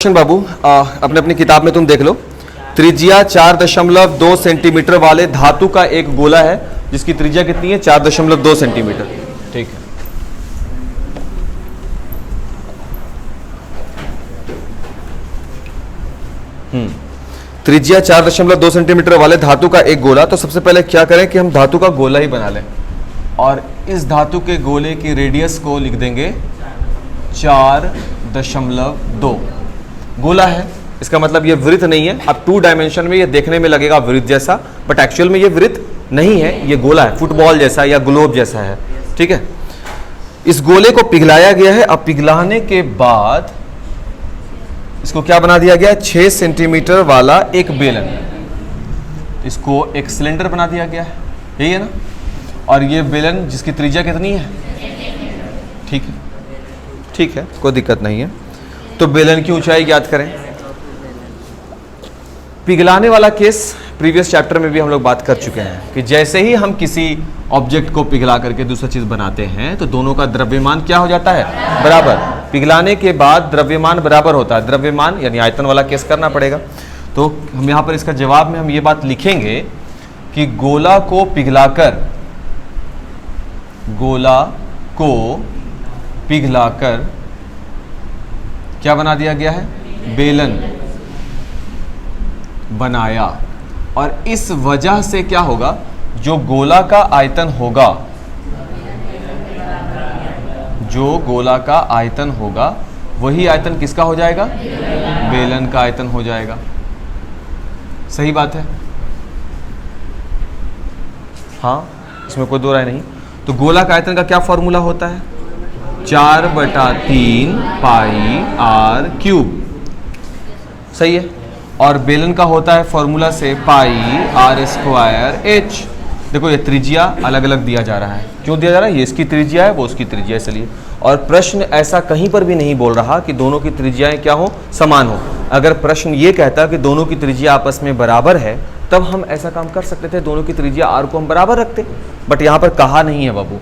बाबू अपने अपनी किताब में तुम देख लो। त्रिज्या 4.2 सेंटीमीटर वाले धातु का एक गोला है जिसकी त्रिज्या कितनी है 4.2 सेंटीमीटर। ठीक है। त्रिज्या 4.2 सेंटीमीटर वाले धातु का एक गोला। तो सबसे पहले क्या करें कि हम धातु का गोला ही बना लें और इस धातु के गोले की रेडियस को लिख देंगे 4.2। गोला है, इसका मतलब ये वृत्त नहीं है। अब 2 डायमेंशन में ये देखने में लगेगा वृत्त जैसा, बट एक्चुअल में ये वृत्त नहीं है, ये गोला है, फुटबॉल जैसा या ग्लोब जैसा है। ठीक है। इस गोले को पिघलाया गया है। अब पिघलाने के बाद इसको क्या बना दिया गया है 6 सेंटीमीटर वाला एक बेलन, इसको एक सिलेंडर बना दिया गया है, यही है ना। और ये बेलन जिसकी त्रिज्या कितनी है, ठीक है, ठीक है, कोई दिक्कत नहीं है। तो बेलन की ऊंचाई ज्ञात करें। पिघलाने वाला केस प्रीवियस चैप्टर में भी हम लोग बात कर चुके हैं कि जैसे ही हम किसी ऑब्जेक्ट को पिघला करके दूसरा चीज बनाते हैं तो दोनों का द्रव्यमान क्या हो जाता है, बराबर। पिघलाने के बाद द्रव्यमान बराबर होता है। द्रव्यमान यानी आयतन वाला केस करना पड़ेगा। तो हम यहां पर इसका जवाब में हम ये बात लिखेंगे कि गोला को पिघलाकर क्या बना दिया गया है, बेलन बनाया। और इस वजह से क्या होगा, जो गोला का आयतन होगा, वही आयतन किसका हो जाएगा, बेलन का आयतन हो जाएगा। सही बात है, हाँ, इसमें कोई दो राय नहीं। तो गोला का आयतन का क्या फॉर्मूला होता है, 4/3 पाई आर क्यूब। सही है। और बेलन का होता है फॉर्मूला से पाई आर स्क्वायर एच। देखो ये त्रिज्या अलग अलग दिया जा रहा है। क्यों दिया जा रहा है, ये इसकी त्रिज्या है, वो उसकी त्रिज्या है, इसलिए। और प्रश्न ऐसा कहीं पर भी नहीं बोल रहा कि दोनों की त्रिज्याएं क्या हो, समान हो। अगर प्रश्न ये कहता कि दोनों की त्रिज्या आपस में बराबर है तब हम ऐसा काम कर सकते थे, दोनों की त्रिज्या आर को हम बराबर रखते, बट यहाँ पर कहा नहीं है बाबू।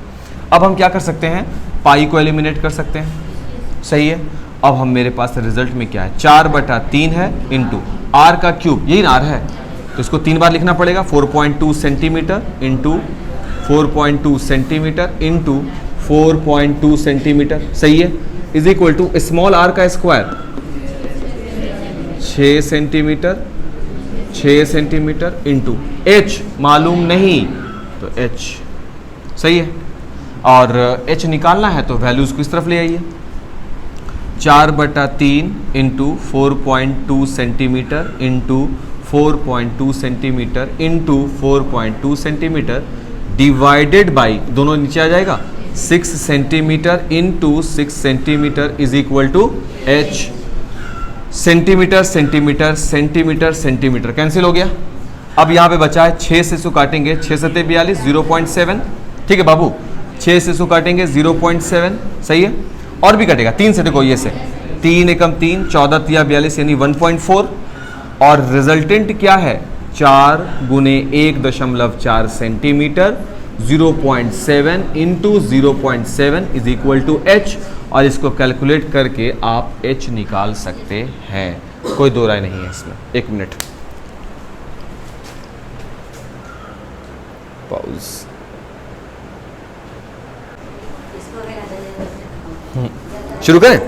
अब हम क्या कर सकते हैं, पाई को एलिमिनेट कर सकते हैं। सही है। अब हम मेरे पास रिजल्ट में क्या है, 4/3 है इंटू आर का क्यूब, यही ना आर है, तो इसको 3 बार लिखना पड़ेगा। 4.2 centimetre into 4.2 centimetre into 4.2 centimetre. सही है। Is equal to small R का स्क्वायर 6 सेंटीमीटर इंटू एच मालूम नहीं तो एच। सही है। और एच निकालना है तो वैल्यूज को इस तरफ ले आइए। 4/3 into 4.2 centimetre into 4.2 centimetre into 4.2 centimetre divided by, दोनों नीचे आ जाएगा, 6 centimetre into 6 centimetre is equal to H. Centimetre centimetre centimetre centimetre cancel हो गया। अब यहाँ पे बचा है 6 से इसको काटेंगे, 6 7 42 0.7। ठीक है बाबू, 6 से इसको काटेंगे 0.7। सही है। और भी कटेगा 3 से, देखो ये से 3 एकम 3 14 3 42 यानी 1.4। और रिजल्टेंट क्या है, 4 गुने 1.4 centimetre 0.7 into 0.7 is equal to H. और इसको कैलकुलेट करके आप एच निकाल सकते हैं, कोई दो राय नहीं है इसमें। 1 मिनट पॉज। शुरू करें,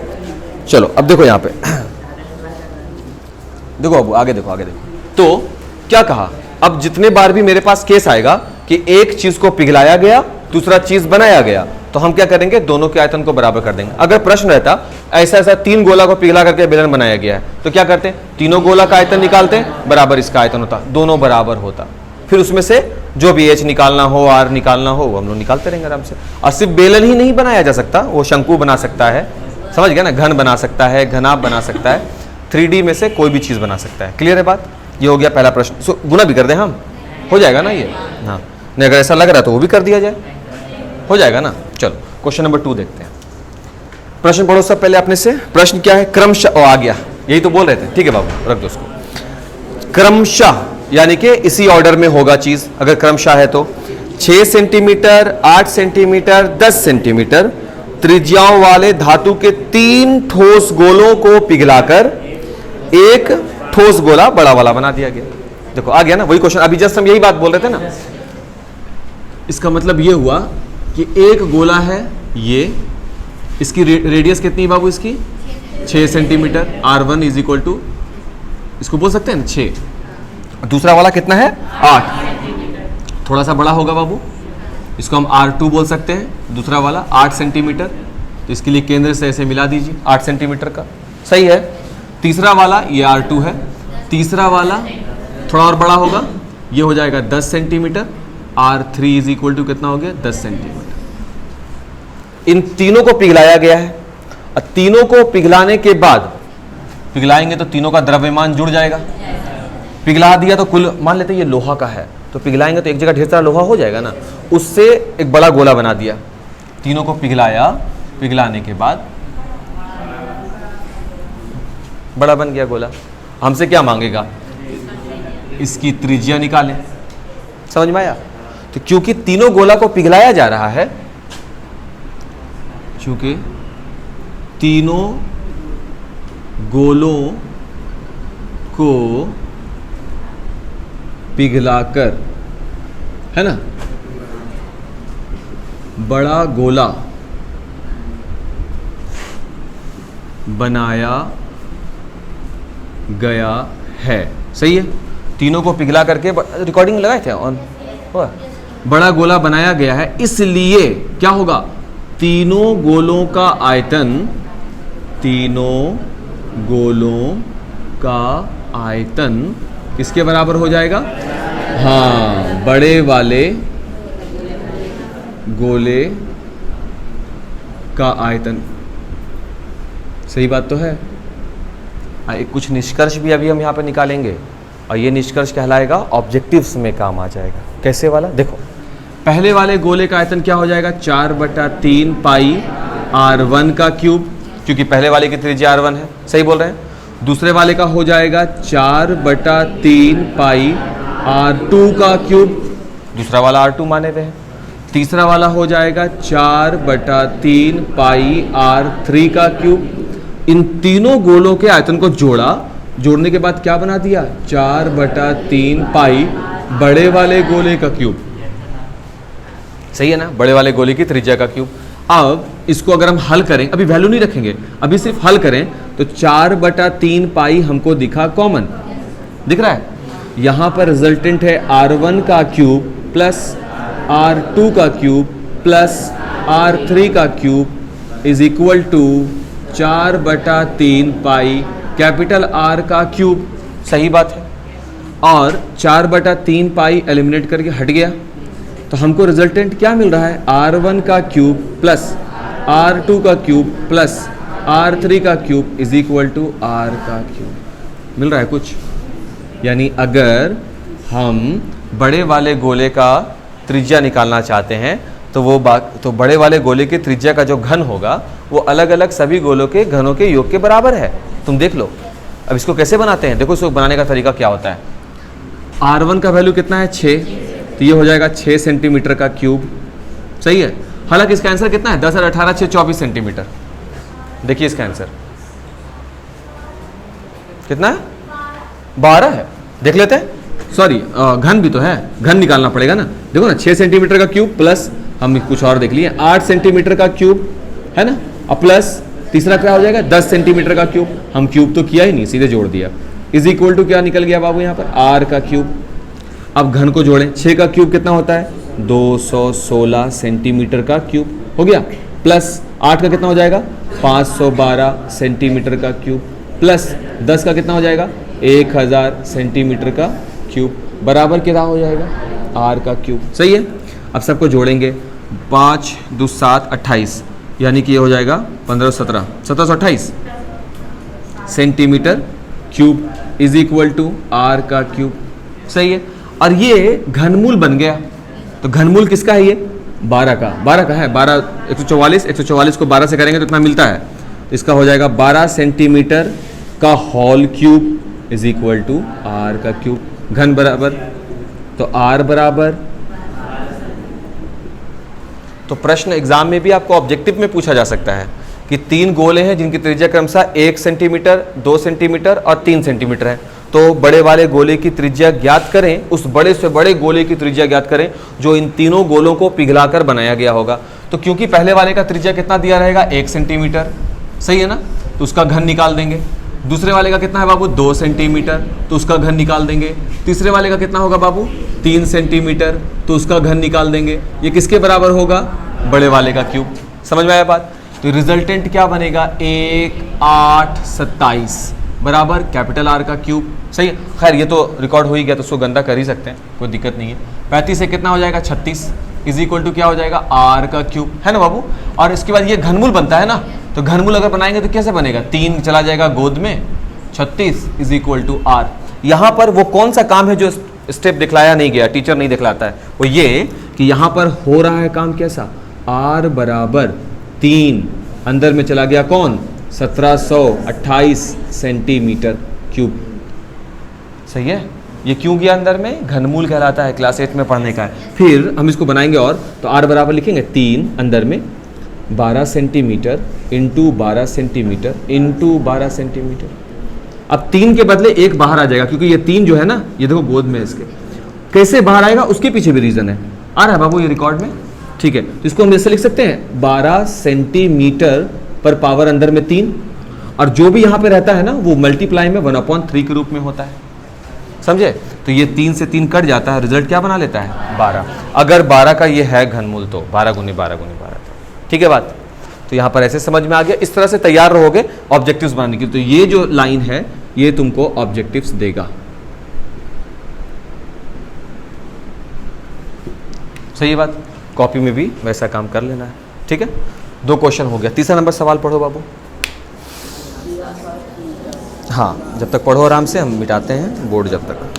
चलो। अब देखो यहाँ पे देखो, अब आगे देखो, आगे देखो। तो क्या कहा, अब जितने बार भी मेरे पास केस आएगा कि एक चीज को पिघलाया गया दूसरा चीज बनाया गया, तो हम क्या करेंगे, दोनों के आयतन को बराबर कर देंगे। अगर प्रश्न रहता ऐसा 3 गोला को पिघला करके बेलन बनाया गया है तो क्या करते, तीनों गोला का आयतन निकालते, बराबर इसका आयतन होता, दोनों बराबर होता। फिर उसमें से जो भी एच निकालना हो, आर निकालना हो, वो हम लोग निकालते रहेंगे आराम से। और सिर्फ बेलन ही नहीं बनाया जा सकता, वो शंकु बना सकता है, समझ गया ना, घन बना सकता है, घनाभ बना सकता है, 3D में से कोई भी चीज बना सकता है। क्लियर है बात। ये हो गया पहला प्रश्न। गुना भी कर दें हम, हो जाएगा ना ये, हाँ। नहीं अगर ऐसा लग रहा है तो वो भी कर दिया जाए, हो जाएगा ना। चलो क्वेश्चन नंबर 2 देखते हैं। प्रश्न पढ़ो सब पहले अपने से। प्रश्न क्या है, क्रमशः, आ गया, यही तो बोल रहे थे। ठीक है बाबू, रख दो उसको। क्रमशः यानी कि इसी ऑर्डर में होगा चीज, अगर क्रमशः है तो 6 सेंटीमीटर, 8 सेंटीमीटर, 10 सेंटीमीटर त्रिज्याओं वाले धातु के 3 ठोस गोलों को पिघलाकर एक ठोस गोला बड़ा वाला बना दिया गया। देखो आ गया ना वही क्वेश्चन, अभी जस्ट हम यही बात बोल रहे थे ना। इसका मतलब ये हुआ कि एक गोला है ये, इसकी रेडियस कितनी है बाबू, इसकी 6 centimetre, R1 is equal to, इसको बोल सकते हैं ना 6। दूसरा वाला कितना है 8, थोड़ा सा बड़ा होगा बाबू, इसको हम R2 बोल सकते हैं। दूसरा वाला 8 सेंटीमीटर, तो इसके लिए केंद्र से ऐसे मिला दीजिए 8 सेंटीमीटर का, सही है। तीसरा वाला ये R2 है, तीसरा वाला थोड़ा और बड़ा होगा, ये हो जाएगा 10 centimetre, R3 is equal to कितना हो गया 10 सेंटीमीटर। इन तीनों को पिघलाया गया है, और तीनों को पिघलाने के बाद, पिघलाएंगे तो तीनों का द्रव्यमान जुड़ जाएगा। पिघला दिया तो कुल, मान लेते हैं ये लोहा का है, तो पिघलाएंगे तो एक जगह ढेर सारा लोहा हो जाएगा ना, उससे एक बड़ा गोला बना दिया। तीनों को पिघलाया, पिघलाने के बाद बड़ा बन गया गोला। हमसे क्या मांगेगा, इसकी त्रिज्या निकालें। समझ में आया? तो क्योंकि तीनों गोला को पिघलाया जा रहा है, क्योंकि तीनों गोलों को पिघलाकर, है ना, बड़ा गोला बनाया गया है। सही है, तीनों को पिघला करके, रिकॉर्डिंग लगाए थे ऑन, बड़ा गोला बनाया गया है। इसलिए क्या होगा, तीनों गोलों का आयतन, तीनों गोलों का आयतन किसके बराबर हो जाएगा, हाँ, बड़े वाले गोले का आयतन। सही बात तो है। कुछ निष्कर्ष भी अभी हम यहाँ पे निकालेंगे, और ये निष्कर्ष कहलाएगा ऑब्जेक्टिव्स में काम आ जाएगा। कैसे वाला, देखो पहले वाले गोले का आयतन क्या हो जाएगा, 4/3 पाई R1 का क्यूब, क्योंकि पहले वाले की त्रिज्या R1 है, सही बोल रहे हैं। दूसरे वाले का हो जाएगा 4/3 पाई R2 का क्यूब, दूसरा वाला R2 माने हुए हैं। तीसरा वाला हो जाएगा 4/3 पाई R3 का क्यूब। इन तीनों गोलों के आयतन को जोड़ा, जोड़ने के बाद क्या बना दिया, 4/3 पाई बड़े वाले गोले का क्यूब। सही है ना, बड़े वाले गोले की त्रिज्या का क्यूब। अब इसको अगर हम हल करें, अभी वैल्यू नहीं रखेंगे, अभी सिर्फ हल करें, तो 4/3 पाई हमको दिखा कॉमन, दिख रहा है। यहां पर रिजल्टेंट है R1 का क्यूब प्लस R2 का क्यूब प्लस R3 का cube is equal to 4/3 pi capital R का क्यूब। सही बात है। और 4/3 पाई एलिमिनेट करके हट गया, तो हमको रिजल्टेंट क्या मिल रहा है, R1 का क्यूब प्लस R2 का क्यूब प्लस R3 का cube is equal to R का क्यूब। मिल रहा है कुछ? यानी अगर हम बड़े वाले गोले का त्रिज्या निकालना चाहते हैं, तो बड़े वाले गोले की त्रिज्या का जो घन होगा वो अलग अलग सभी गोलों के घनों के योग के बराबर है। तुम देख लो। अब इसको कैसे बनाते हैं, देखो इसको बनाने का तरीका क्या होता है। R1 का वैल्यू कितना है 6, तो ये हो जाएगा 6 सेंटीमीटर का क्यूब। सही है। हालांकि इसका आंसर कितना है, 10 और 18 6 24 सेंटीमीटर। देखिए इसका आंसर कितना है, 12 है। देख लेते हैं, सॉरी घन भी तो है, घन निकालना पड़ेगा ना। देखो ना 6 सेंटीमीटर का क्यूब प्लस हम कुछ और देख लिए 8 सेंटीमीटर का क्यूब है ना, और प्लस तीसरा क्या हो जाएगा 10 सेंटीमीटर का क्यूब। हम क्यूब तो किया ही नहीं, सीधे जोड़ दिया। इज इक्वल टू क्या निकल गया बाबू यहाँ पर, R का क्यूब। अब घन को जोड़ें, 6 का क्यूब कितना होता है 216 सेंटीमीटर का क्यूब हो गया, प्लस 8 का कितना हो जाएगा 512 सेंटीमीटर का क्यूब, प्लस 10 का कितना हो जाएगा 1000 सेंटीमीटर का क्यूब, बराबर कितना हो जाएगा R का क्यूब। सही है। अब सबको जोड़ेंगे, 5 2 7 28, यानी कि ये हो जाएगा 15 17 1728 centimetre cube is equal to R का क्यूब। सही है। और ये घनमूल बन गया, तो घनमूल किसका है, ये 12 का है। 12 144 को 12 से करेंगे तो इतना मिलता है, तो इसका हो जाएगा 12 सेंटीमीटर का whole cube is equal to R का क्यूब। घन बराबर, तो R बराबर, तो प्रश्न एग्जाम में भी आपको ऑब्जेक्टिव में पूछा जा सकता है कि 3 गोले हैं जिनकी त्रिज्या क्रमशः 1 सेंटीमीटर, 2 सेंटीमीटर और 3 सेंटीमीटर है। तो बड़े वाले गोले की त्रिज्या ज्ञात करें, उस बड़े से बड़े गोले की त्रिज्या ज्ञात करें जो इन तीनों गोलों को पिघलाकर बनाया गया होगा। तो क्योंकि पहले वाले का त्रिज्या कितना दिया रहेगा, 1 सेंटीमीटर, सही है ना, तो उसका घन निकाल देंगे। दूसरे वाले का कितना है बाबू, 2 सेंटीमीटर, तो उसका घन निकाल देंगे। तीसरे वाले का कितना होगा बाबू, 3 सेंटीमीटर, तो उसका घन निकाल देंगे। ये किसके बराबर होगा, बड़े वाले का क्यूब। समझ में आया बात? तो रिजल्टेंट क्या बनेगा, 1, 8, 27 बराबर कैपिटल आर का क्यूब। सही है, खैर ये तो रिकॉर्ड हो ही गया तो उसको गंदा कर ही सकते हैं, कोई दिक्कत नहीं है। 35 से कितना हो जाएगा, 36 इज इक्वल टू क्या हो जाएगा, आर का क्यूब, है ना बाबू। और इसके बाद ये घनमूल बनता है ना, तो घनमूल अगर बनाएंगे तो कैसे बनेगा, 3 चला जाएगा गोद में, 36 इज इक्वल टू आर। यहाँ पर वो कौन सा काम है जो स्टेप दिखलाया नहीं गया, टीचर नहीं दिखलाता है, वो ये कि यहाँ पर हो रहा है काम कैसा, आर बराबर 3, अंदर में चला गया कौन, 1728 सेंटीमीटर क्यूब। सही है, ये क्यों गया अंदर में, घनमूल कहलाता है, क्लास 8 में पढ़ने का है। फिर हम इसको बनाएंगे और तो आर बराबर लिखेंगे 3 अंदर में 12 centimetre into 12 centimetre into 12 centimetre. अब 3 के बदले 1 बाहर आ जाएगा क्योंकि ये 3 जो है ना, ये देखो गोद में इसके, कैसे बाहर आएगा उसके पीछे भी रीजन है, आ रहा है बाबू ये रिकॉर्ड में, ठीक है। तो इसको हम ऐसे लिख सकते हैं 12 सेंटीमीटर पर पावर अंदर में 3, और जो भी यहाँ पे रहता है ना वो मल्टीप्लाई में 1/3 के रूप में होता है, समझे। तो ये 3 से 3 कट जाता है, रिजल्ट क्या बना लेता है, 12। अगर 12 का ये है घनमूल तो 12 गुनी 12 गुनी 12, ठीक है बात। तो यहाँ पर ऐसे समझ में आ गया, इस तरह से तैयार रहोगे ऑब्जेक्टिव्स बनाने की। तो ये जो लाइन है ये तुमको ऑब्जेक्टिव्स देगा, सही है बात। कॉपी में भी वैसा काम कर लेना है, ठीक है। 2 क्वेश्चन हो गया। तीसरा नंबर सवाल पढ़ो बाबू। हाँ, जब तक पढ़ो आराम से, हम मिटाते हैं बोर्ड जब तक।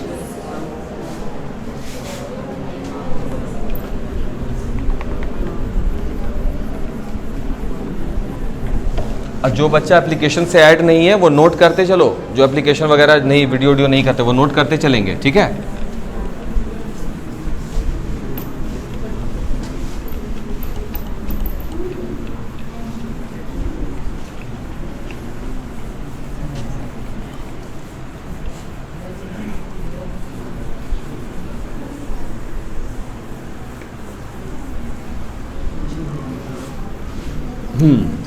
और जो बच्चा एप्लीकेशन से ऐड नहीं है वो नोट करते चलो, जो एप्लीकेशन वगैरह नहीं, वीडियो नहीं करते वो नोट करते चलेंगे, ठीक है।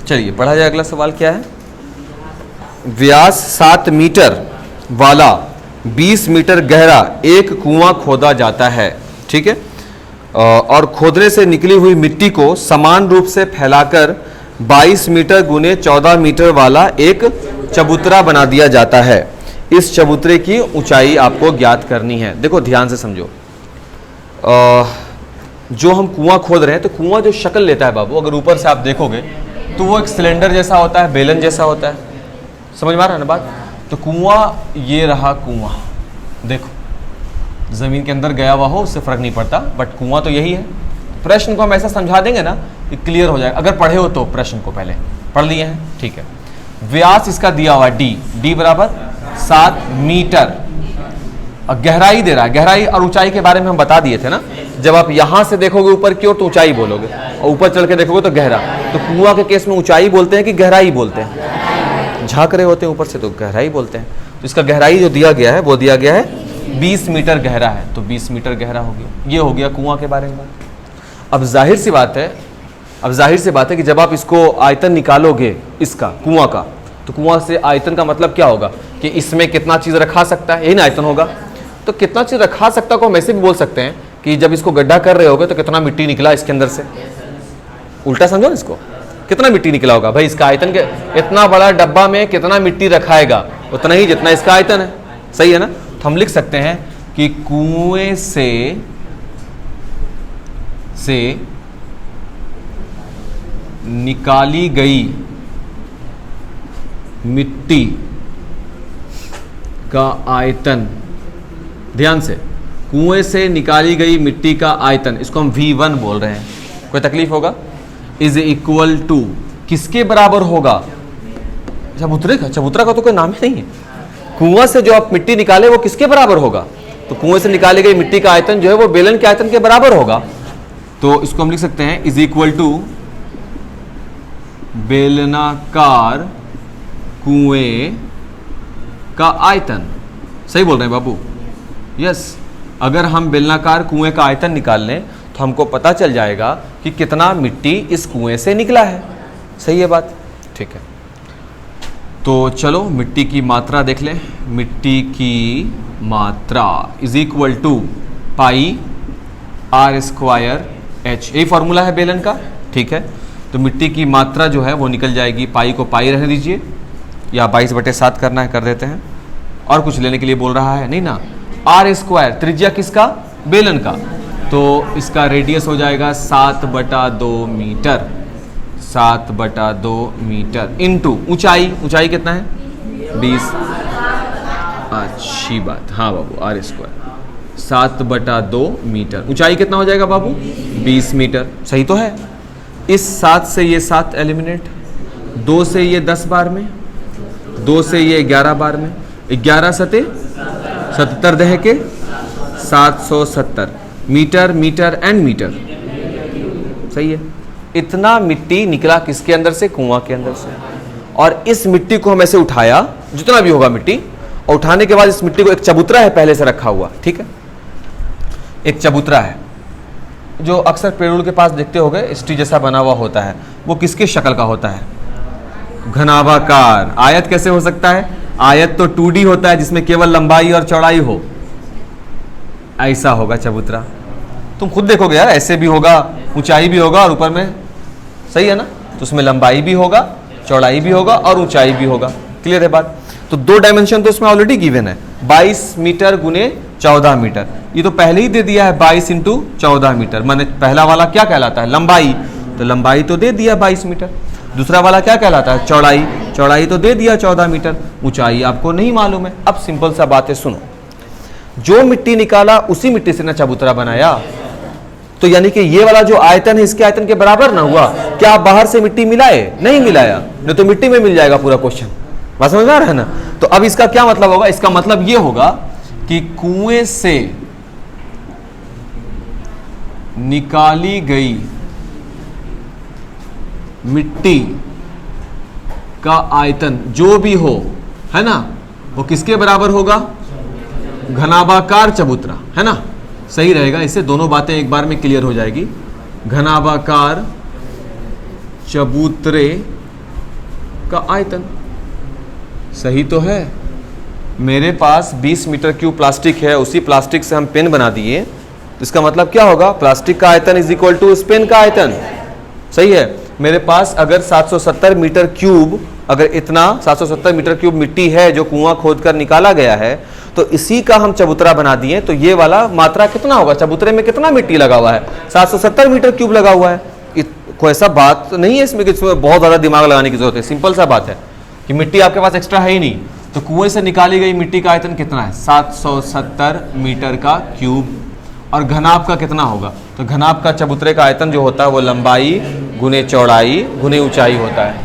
चलिए पढ़ा जाए। अगला सवाल क्या है, व्यास 7 मीटर वाला 20 मीटर गहरा एक कुआं खोदा जाता है, ठीक है। और खोदने से निकली हुई मिट्टी को समान रूप से फैलाकर 22 मीटर गुने 14 मीटर वाला एक चबूतरा बना दिया जाता है। इस चबूतरे की ऊंचाई आपको ज्ञात करनी है। देखो ध्यान से समझो, जो हम कुआं खोद रहे हैं तो कुआं जो शक्ल लेता है बाबू, अगर ऊपर से आप देखोगे तो वो एक सिलेंडर जैसा होता है, बेलन जैसा होता है, समझ में आ रहा है ना बात। तो कुआं ये रहा कुआं, देखो जमीन के अंदर गया हुआ हो उससे फर्क नहीं पड़ता, बट कुआं तो यही है। प्रश्न को हम ऐसा समझा देंगे ना कि क्लियर हो जाएगा। अगर पढ़े हो तो प्रश्न को पहले पढ़ लिए हैं, ठीक है। व्यास इसका दिया हुआ डी बराबर 7 मीटर, और गहराई दे रहा है। गहराई और ऊंचाई के बारे में हम बता दिए थे ना, जब आप यहां से देखोगे ऊपर की ओर तो ऊंचाई बोलोगे, और ऊपर चल के देखोगे तो गहरा। तो कुआं के केस में ऊंचाई बोलते हैं कि गहराई बोलते हैं, झांक रहे होते हैं ऊपर से तो गहराई बोलते हैं। तो इसका गहराई जो दिया गया है वो दिया गया है 20 मीटर गहरा है, तो 20 मीटर गहरा हो गया। ये हो गया कुआं के बारे में। अब जाहिर सी बात है कि जब आप इसको आयतन निकालोगे इसका कुआं का, तो कुआं से आयतन का मतलब क्या होगा कि इसमें कितना चीज रखा सकता है, यही ना आयतन होगा। तो कितना चीज रखा सकता को हम ऐसे भी बोल सकते हैं कि जब इसको गड्ढा कर रहे होगे तो कितना मिट्टी निकला इसके अंदर से, उल्टा समझो ना इसको, कितना मिट्टी निकला होगा भाई। इसका आयतन के इतना बड़ा डब्बा में कितना मिट्टी रखाएगा, उतना ही जितना इसका आयतन है, सही है ना। तो हम लिख सकते हैं कि कुएं से निकाली गई मिट्टी का आयतन, ध्यान से, कुएं से निकाली गई मिट्टी का आयतन, इसको हम V1 बोल रहे हैं, कोई तकलीफ होगा, इज इक्वल टू किसके बराबर होगा, चबूतरा का तो कोई नाम ही नहीं है। कुआं से जो आप मिट्टी निकाले वो किसके बराबर होगा, तो कुएं से निकाली गई मिट्टी का आयतन जो है वो बेलन के आयतन के बराबर होगा। तो इसको हम लिख सकते हैं इज इक्वल टू बेलनाकार कुएं का आयतन। सही बोल रहे हैं बाबू? यस। अगर हम बेलनाकार कुएं का आयतन निकाल लें तो हमको पता चल जाएगा कि कितना मिट्टी इस कुएं से निकला है। सही है बात? ठीक है, तो चलो मिट्टी की मात्रा देख लें। मिट्टी की मात्रा is equal to pi R square H. यही फॉर्मूला है बेलन का। ठीक है, तो मिट्टी की मात्रा जो है वो निकल जाएगी, पाई को पाई रहने दीजिए, या 22/7 करना है कर देते हैं। और कुछ लेने के लिए बोल रहा है नहीं ना। आर स्क्वायर त्रिज्या किसका? बेलन का। तो इसका रेडियस हो जाएगा 7/2 मीटर। 7/2 मीटर इंटू ऊंचाई। ऊंचाई कितना है? 20। अच्छी बात, हाँ बाबू, आर स्क्वायर 7/2 मीटर। ऊंचाई कितना हो जाएगा बाबू? 20 मीटर। सही तो है। इस 7 से ये 7 एलिमिनेट, 2 से ये 10 बार में, 2 से ये 11 बार में, 11 सते 77 दह के 770 मीटर, मीटर एंड मीटर। सही है। इतना मिट्टी निकला किसके अंदर से? कुआं के अंदर से। और इस मिट्टी को हम ऐसे उठाया, जितना भी होगा मिट्टी, और उठाने के बाद इस मिट्टी को, एक चबूतरा है पहले से रखा हुआ, ठीक है, एक चबूतरा है जो अक्सर पेड़ों के पास देखते होंगे, स्टी जैसा बना हुआ होता है। वो किसके शक्ल का होता है? घनाभाकार। आयत कैसे हो सकता है? आयत तो 2D होता है जिसमें केवल लंबाई और चौड़ाई हो। ऐसा होगा चबूतरा। तुम खुद देखोगे यार, ऐसे भी होगा, ऊंचाई भी होगा और ऊपर में, सही है ना? तो उसमें लंबाई भी होगा, चौड़ाई भी होगा और ऊंचाई भी होगा। क्लियर है बात? तो 2 डायमेंशन तो इसमें ऑलरेडी गिवन है, 22 मीटर गुने 14 मीटर। ये तो पहले ही दे दिया है 22 इंटू 14 मीटर। माने पहला वाला क्या कहलाता है? लंबाई। तो लंबाई तो दे दिया 22 मीटर। दूसरा वाला क्या कहलाता है? चौड़ाई। चौड़ाई तो दे दिया 14 मीटर। ऊंचाई आपको नहीं मालूम है। अब सिंपल सा बात है, सुनो। जो मिट्टी निकाला उसी मिट्टी से ना चबूतरा बनाया, तो यानी कि ये वाला जो आयतन है इसके आयतन के बराबर ना हुआ। क्या आप बाहर से मिट्टी मिलाए? नहीं मिलाया, नहीं तो मिट्टी में मिल जाएगा पूरा क्वेश्चन। बात समझ में आ रहा है ना? तो अब इसका क्या मतलब होगा? इसका मतलब ये होगा कि कुएं से निकाली गई मिट्टी का आयतन जो भी हो, है ना, वो किसके बराबर होगा? घनाभाकार चबूतरा, है ना? सही रहेगा। इससे दोनों बातें एक बार में क्लियर हो जाएगी। घनाभाकार चबूतरे का आयतन। सही तो है। मेरे पास 20 मीटर क्यूब प्लास्टिक है, उसी प्लास्टिक से हम पेन बना दिए, इसका मतलब क्या होगा? प्लास्टिक का आयतन इज इक्वल टू उस पेन का आयतन। सही है। मेरे पास अगर 770 मीटर क्यूब, अगर इतना 770 मीटर क्यूब मिट्टी है जो कुआं खोदकर निकाला गया है, तो इसी का हम चबूतरा बना दिए, तो ये वाला मात्रा कितना होगा? चबूतरे में कितना मिट्टी लगा हुआ है? 770 मीटर क्यूब लगा हुआ है। कोई ऐसा बात नहीं है इसमें कि इसमें बहुत ज़्यादा दिमाग लगाने की जरूरत है। सिंपल सा बात है कि मिट्टी आपके पास एक्स्ट्रा है ही नहीं, तो कुएं से निकाली गई मिट्टी का आयतन कितना है? 770 मीटर का क्यूब। और घनाभ का कितना होगा? तो घनाभ का चबूतरे का आयतन जो होता है वो लंबाई गुने चौड़ाई गुने ऊंचाई होता है।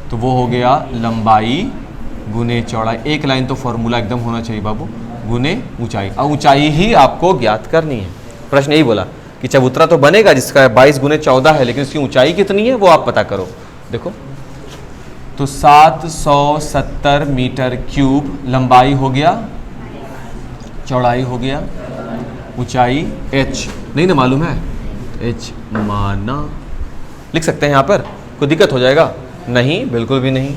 तो वो हो गया लंबाई गुने चौड़ाई। एक लाइन तो फॉर्मूला एकदम होना चाहिए बाबू, गुने ऊंचाई। और ऊंचाई ही आपको ज्ञात करनी है। प्रश्न यही बोला कि चबूतरा तो बनेगा जिसका 22 गुने 14 है, लेकिन इसकी ऊंचाई कितनी है वो आप पता करो। देखो तो 770 मीटर क्यूब लंबाई हो गया, चौड़ाई हो गया, ऊंचाई h नहीं ना मालूम है, h माना लिख सकते हैं यहाँ पर, कोई दिक्कत हो जाएगा? नहीं, बिल्कुल भी नहीं।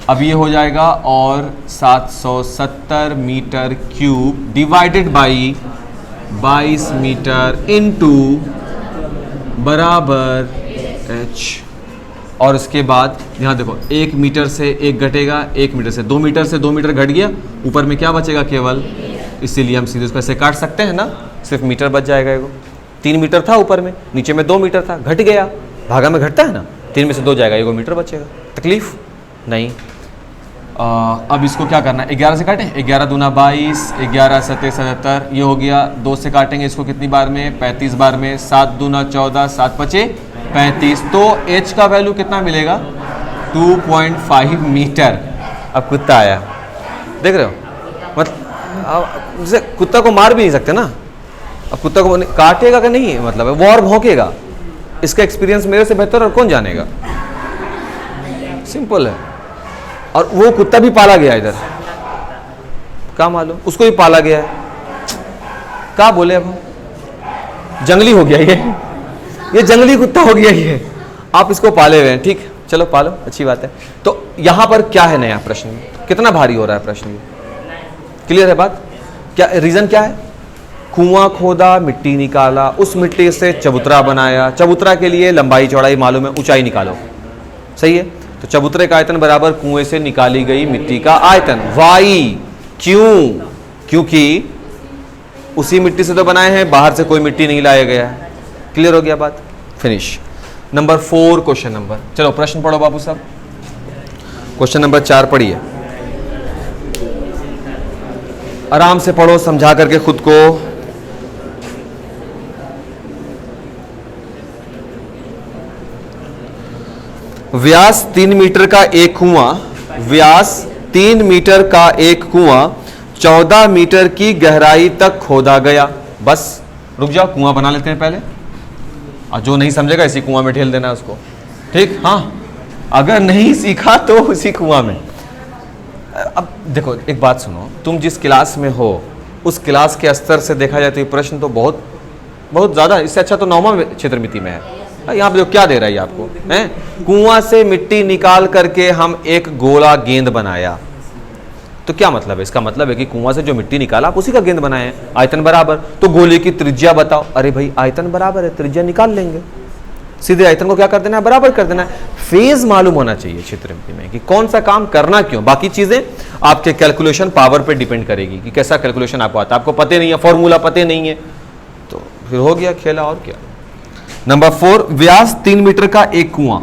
अब ये हो जाएगा और 770 metre cube divided by 22 metre into बराबर h। और उसके बाद यहाँ देखो 1 मीटर से 1 घटेगा, 1 मीटर से 2 मीटर से 2 मीटर घट गया, ऊपर में क्या बचेगा केवल, इसीलिए हम सीधे उसको ऐसे काट सकते हैं ना, सिर्फ मीटर बच जाएगा। एगो 3 मीटर था ऊपर में, नीचे में 2 मीटर था, घट गया, भागा में घटता है ना, 3 में से 2 जाएगा, 1 मीटर बचेगा। तकलीफ नहीं। अब इसको क्या करना है? 11 से काटें, 11 दूना 22, 11 सते 77, ये हो गया। 2 से काटेंगे इसको कितनी बार में? 35 बार में। 7 दूना 14, 7 पचे 35। तो h का वैल्यू कितना मिलेगा? 2.5 मीटर। अब कुत्ता आया, देख रहे हो, मतलब जैसे कुत्ता को मार भी नहीं सकते ना, अब कुत्ता को काटेगा कि नहीं मतलब है, वो और भौंकेगा। इसका एक्सपीरियंस मेरे से बेहतर और कौन जानेगा? सिंपल है। और वो कुत्ता भी पाला गया इधर, क्या मालूम, उसको भी पाला गया है, क्या बोले अब, जंगली हो गया ये जंगली कुत्ता हो गया ये, आप इसको पाले हुए हैं, ठीक, चलो पालो, अच्छी बात है। तो यहां पर क्या है नया प्रश्न, कितना भारी हो रहा है प्रश्न, क्लियर है बात, क्या रीजन क्या है, कुआं खोदा, मिट्टी निकाला, उस मिट्टी से चबूतरा बनाया, चबूतरा के लिए लंबाई चौड़ाई मालूम है, ऊंचाई निकालो, सही है। तो चबूतरे का आयतन बराबर कुएं से निकाली गई मिट्टी का आयतन, वाई, क्यों, क्योंकि उसी मिट्टी से तो बनाए हैं, बाहर से कोई मिट्टी नहीं लाया गया है, क्लियर हो गया बात, फिनिश। नंबर 4 क्वेश्चन नंबर, चलो प्रश्न पढ़ो बाबू साहब, क्वेश्चन नंबर 4 पढ़िए, आराम से पढ़ो, समझा करके खुद को। व्यास 3 मीटर का एक कुआं, व्यास 3 मीटर का एक कुआं 14 मीटर की गहराई तक खोदा गया। बस रुक जाओ, कुआं बना लेते हैं पहले, और जो नहीं समझेगा इसी कुआं में ढेल देना उसको, ठीक, हाँ, अगर नहीं सीखा तो उसी कुआं में। अब देखो एक बात सुनो, तुम जिस क्लास में हो उस क्लास के स्तर से देखा जाए तो ये प्रश्न तो बहुत बहुत ज्यादा, इससे अच्छा तो 9वां क्षेत्रमिति में है। यहाँ पे जो क्या दे रहा है आपको, हैं, कुआं से मिट्टी निकाल करके हम एक गोला गेंद बनाया, तो क्या मतलब है, इसका मतलब है कि कुआं से जो मिट्टी निकाला आप उसी का गेंद बनाए हैं, आयतन बराबर, तो गोले की त्रिज्या बताओ, अरे भाई आयतन बराबर है, त्रिज्या निकाल लेंगे, सीधे आयतन को क्या कर देना है, बराबर कर देना है। फेज मालूम होना चाहिए क्षेत्रमिति में कि कौन सा काम करना क्यों, बाकी चीजें आपके कैलकुलेशन पावर पे डिपेंड करेगी कि कैसा कैलकुलेशन आपको आता है, आपको पते नहीं है, फॉर्मूला पते नहीं है, तो फिर हो गया खेला, और क्या। नंबर 4, व्यास 3 मीटर का एक कुआं,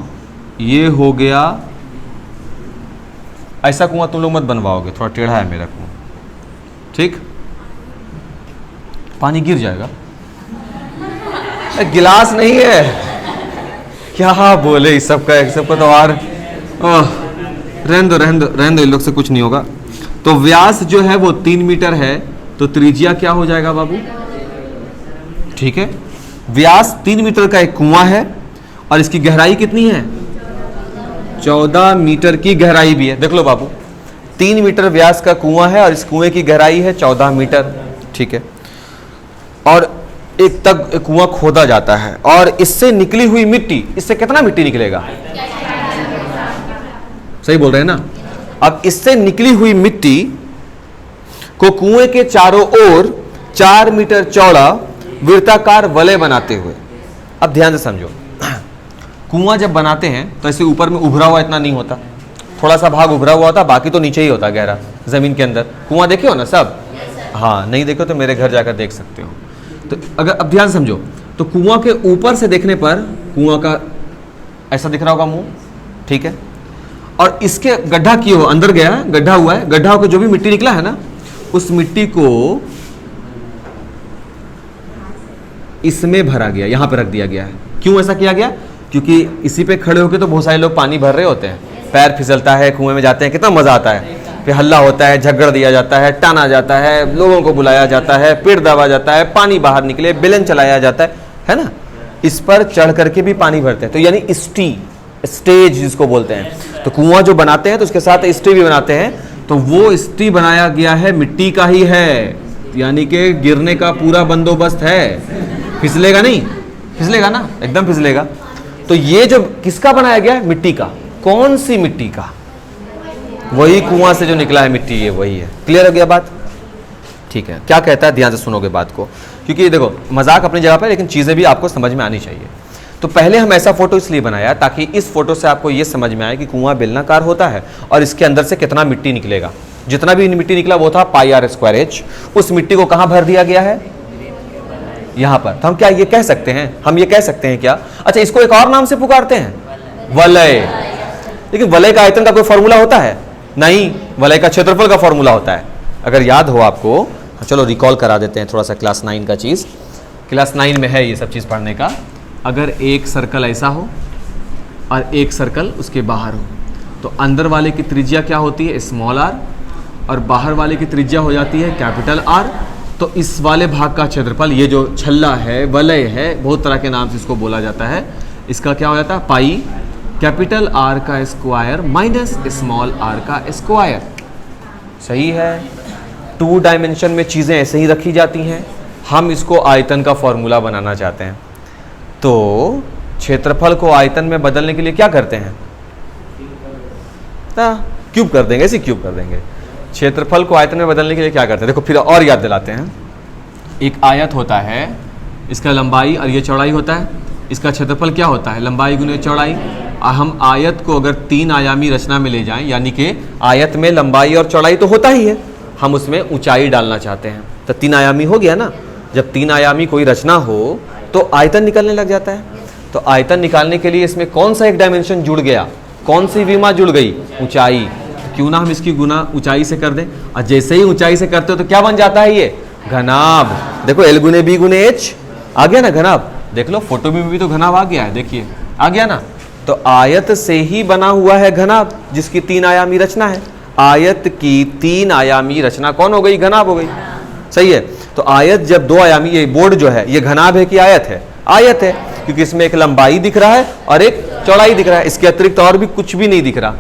ये हो गया, ऐसा कुआं तुम लोग मत बनवाओगे, थोड़ा टेढ़ा है मेरा कुआं, ठीक, पानी गिर जाएगा, गिलास नहीं है, क्या बोले इस सब का तो और रहने दो, इन लोग से कुछ नहीं होगा। तो व्यास जो है वो 3 मीटर है, तो त्रिज्या क्या हो जाएगा बाबू, ठीक है, व्यास 3 मीटर का एक कुआं है और इसकी गहराई कितनी है, 14 मीटर की गहराई भी है। देख लो बाबू, 3 मीटर व्यास का कुआं है और इस कुएं की गहराई है 14 मीटर, ठीक है, और एक तक कुआं खोदा जाता है और इससे निकली हुई मिट्टी, इससे कितना मिट्टी निकलेगा, सही बोल रहे हैं ना। अब इससे निकली हुई मिट्टी को कुएं के चारों ओर 4 मीटर चौड़ा वृत्ताकार वलय बनाते हुए, अब ध्यान से समझो, कुआं जब बनाते हैं तो ऐसे ऊपर में उभरा हुआ इतना नहीं होता, थोड़ा सा भाग उभरा हुआ होता, बाकी तो नीचे ही होता गहरा जमीन के अंदर। कुआं देखे हो ना सब, हाँ, नहीं देखो तो मेरे घर जाकर देख सकते हो। तो अगर अब ध्यान समझो, तो कुआं के ऊपर से देखने पर कुआं का ऐसा दिख रहा होगा मुंह, ठीक है, और इसके गड्ढा किए हो, अंदर गया है, गड्ढा हुआ है, गड्ढा होकर जो भी मिट्टी निकला है ना, उस मिट्टी को इसमें भरा गया, यहां पर रख दिया गया है। क्यों ऐसा किया गया, क्योंकि इसी पे खड़े होकर तो बहुत सारे लोग पानी भर रहे होते हैं, पैर फिसलता है, कुएं में जाते हैं, कितना मजा आता है, फिर हल्ला होता है, झगड़ दिया जाता है, टाना जाता है, लोगों को बुलाया जाता है, पेड़ दबा जाता है, पानी बाहर निकले, बेलन चलाया जाता है ना, इस पर चढ़ करके भी पानी भरते हैं, तो यानी स्टेज जिसको बोलते हैं। तो कुआं जो बनाते हैं तो उसके साथ स्टे भी बनाते हैं, तो वो स्टे बनाया गया है मिट्टी का ही है, यानी कि गिरने का पूरा बंदोबस्त है, फिसलेगा नहीं, फिसलेगा ना, एकदम फिसलेगा। तो ये जो किसका बनाया गया है, मिट्टी का, कौन सी मिट्टी का, वही कुआं से जो निकला है मिट्टी, ये वही है। क्लियर हो गया बात, ठीक है। क्या कहता है, ध्यान से सुनोगे बात को, क्योंकि देखो मजाक अपनी जगह पर, लेकिन चीजें भी आपको समझ में आनी चाहिए। तो पहले हम ऐसा फोटो इसलिए बनाया ताकि इस फोटो से आपको ये समझ में आए कि कुआं बेलनाकार होता है और इसके अंदर से कितना मिट्टी निकलेगा। जितना भी मिट्टी निकला वो था πr²h, उस मिट्टी को कहां भर दिया गया है, यहां पर। तो हम क्या ये कह सकते हैं, हम ये कह सकते हैं क्या, अच्छा इसको एक और नाम से पुकारते हैं, वलय। लेकिन वलय का आयतन का कोई फॉर्मूला होता है नहीं, वलय का क्षेत्रफल का फॉर्मूला होता है, अगर याद हो आपको। चलो रिकॉल करा देते हैं थोड़ा सा क्लास 9 का चीज, क्लास 9 में है ये सब चीज पढ़ने का। अगर एक सर्कल ऐसा हो और एक सर्कल उसके बाहर हो, तो अंदर वाले की त्रिज्या क्या होती है, स्मॉल r, और बाहर वाले की त्रिज्या हो जाती है कैपिटल R। तो इस वाले भाग का क्षेत्रफल, ये जो छल्ला है, वलय है, बहुत तरह के नाम से इसको बोला जाता है, इसका क्या हो जाता है, कैपिटल आर का स्क्वायर माइनस स्मॉल आर का स्क्वायर। सही है, 2 डायमेंशन में चीज़ें ऐसे ही रखी जाती हैं। हम इसको आयतन का फॉर्मूला बनाना चाहते हैं, तो क्षेत्रफल को आयतन में बदलने के लिए क्या करते हैं? क्यूब कर देंगे, ऐसे क्यूब कर देंगे। क्षेत्रफल को आयतन में बदलने के लिए क्या करते हैं? देखो फिर और याद दिलाते हैं। एक आयत होता है, इसका लंबाई और ये चौड़ाई होता है। इसका क्षेत्रफल क्या होता है? लंबाई गुने चौड़ाई। हम आयत को अगर 3 आयामी रचना में ले जाएं, यानी कि आयत में लंबाई और चौड़ाई तो होता ही है, हम उसमें ऊंचाई डालना चाहते हैं, तो 3 आयामी हो गया ना। जब 3 आयामी कोई रचना हो तो आयतन निकलने लग जाता है। तो आयतन निकालने के लिए इसमें कौन सा एक डायमेंशन जुड़ गया? कौन सी विमा जुड़ गई? ऊंचाई। क्यों ना हम इसकी गुना ऊंचाई से कर दें, और जैसे ही ऊंचाई से करते हो तो क्या बन जाता है? ये घनाभ। देखो L गुने B गुने H आ गया ना घनाभ। देख लो फोटो में भी तो घनाभ आ गया है, देखिए आ गया ना। तो आयत से ही बना हुआ है घनाभ, जिसकी 3 आयामी रचना है। आयत की 3 आयामी रचना कौन हो गई? घनाभ हो गई। सही है। तो आयत जब 2 आयामी, ये बोर्ड जो है ये घनाभ है कि आयत है? आयत है, क्योंकि इसमें एक लंबाई दिख रहा है और एक चौड़ाई दिख रहा है, इसके अतिरिक्त और भी कुछ भी नहीं दिख रहा।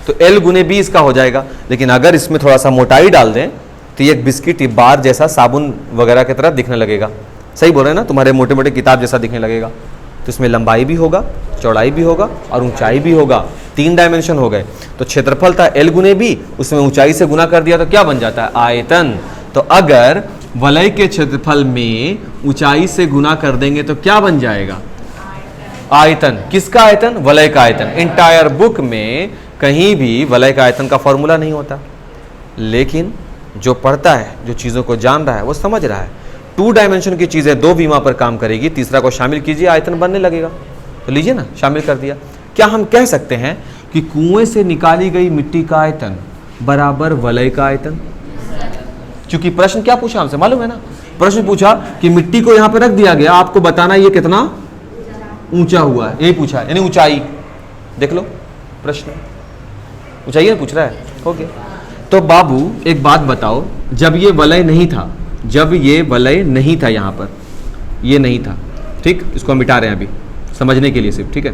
तो L गुने B इसका हो जाएगा। लेकिन अगर इसमें थोड़ा सा मोटाई डाल दें तो ये एक बिस्किट बार जैसा साबुन वगैरह की तरह दिखने लगेगा। सही बोल रहे हैं ना, तुम्हारे मोटे मोटे किताब जैसा दिखने लगेगा। तो इसमें लंबाई भी होगा, चौड़ाई भी होगा और ऊंचाई भी होगा। 3 डायमेंशन हो गए। तो क्षेत्रफल था L गुने B, उसमें ऊंचाई से गुना कर दिया तो क्या बन जाता है? आयतन। तो अगर वलय के क्षेत्रफल में ऊंचाई से गुना कर देंगे तो क्या बन जाएगा? आयतन। किसका आयतन? वलय का आयतन। इंटायर बुक में कहीं भी वलय का आयतन का फॉर्मूला नहीं होता, लेकिन जो पढ़ता है, जो चीज़ों को जान रहा है, वो समझ रहा है 2 डायमेंशन की चीज़ें 2 विमा पर काम करेगी, तीसरा को शामिल कीजिए, आयतन बनने लगेगा। तो लीजिए ना, शामिल कर दिया। क्या हम कह सकते हैं कि कुएं से निकाली गई मिट्टी का आयतन बराबर वलय का आयतन? क्योंकि प्रश्न क्या पूछा हमसे मालूम है ना? प्रश्न पूछा कि मिट्टी को यहां पर रख दिया गया, आपको बताना ये कितना ऊंचा हुआ है, यही पूछा है, यानी ऊंचाई। देख लो प्रश्न, ऊंचाई पूछ रहा है। ओके, तो बाबू एक बात बताओ, जब ये वलय नहीं था, जब ये वलय नहीं था, यहां पर ये नहीं था, ठीक, इसको हम मिटा रहे हैं अभी समझने के लिए सिर्फ, ठीक है।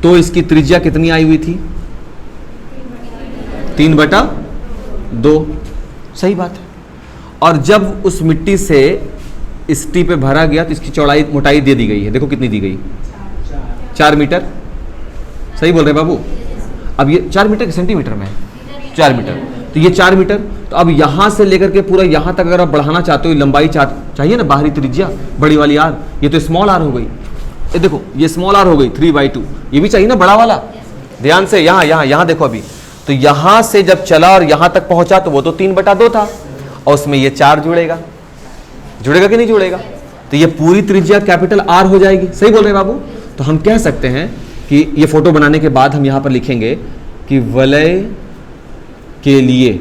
तो इसकी त्रिज्या कितनी आई हुई थी? 3/2। सही बात है। और जब उस मिट्टी से इस टी पे भरा गया तो इसकी चौड़ाई मोटाई दे दी गई है, देखो कितनी दी गई? 4 मीटर। सही बोल रहे बाबू? अब ये 4 मीटर के सेंटीमीटर में है, 4 मीटर, तो ये 4 मीटर। तो अब यहां से लेकर के पूरा यहां तक अगर आप बढ़ाना चाहते हो, लंबाई चाहिए ना, बाहरी त्रिज्या, बड़ी वाली आर, ये तो स्मॉल आर हो गई। ये देखो ये स्मॉल आर हो गई 3/2, ये भी चाहिए ना बड़ा वाला। ध्यान से यहां यहां यहां देखो अभी, तो यहां से जब चला और यहां तक पहुंचा तो वो तो 3/2 था, और उसमें ये 4 जुड़ेगा, जुड़ेगा कि नहीं जुड़ेगा? तो ये पूरी त्रिज्या कैपिटल आर हो जाएगी। सही बोल रहे बाबू? तो हम कह सकते हैं कि ये फोटो बनाने के बाद हम यहां पर लिखेंगे कि वलय के लिए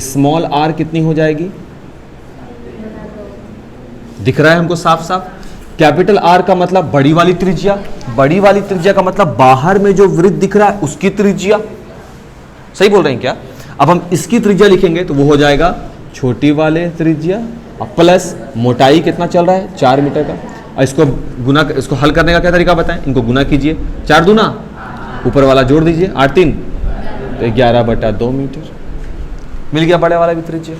स्मॉल आर कितनी हो जाएगी? दिख रहा है हमको साफ साफ। कैपिटल आर का मतलब बड़ी वाली त्रिज्या, बड़ी वाली त्रिज्या का मतलब बाहर में जो वृत्त दिख रहा है उसकी त्रिज्या। सही बोल रहे हैं क्या? अब हम इसकी त्रिज्या लिखेंगे तो वो हो जाएगा छोटी वाले त्रिज्या प्लस मोटाई कितना चल रहा है? 4 मीटर का। और इसको गुना, इसको हल करने का क्या तरीका बताएं? इनको गुना कीजिए, 4 दूना, ऊपर वाला जोड़ दीजिए, 8 3, तो 11/2 मीटर मिल गया बड़े वाला भी त्रिज्या।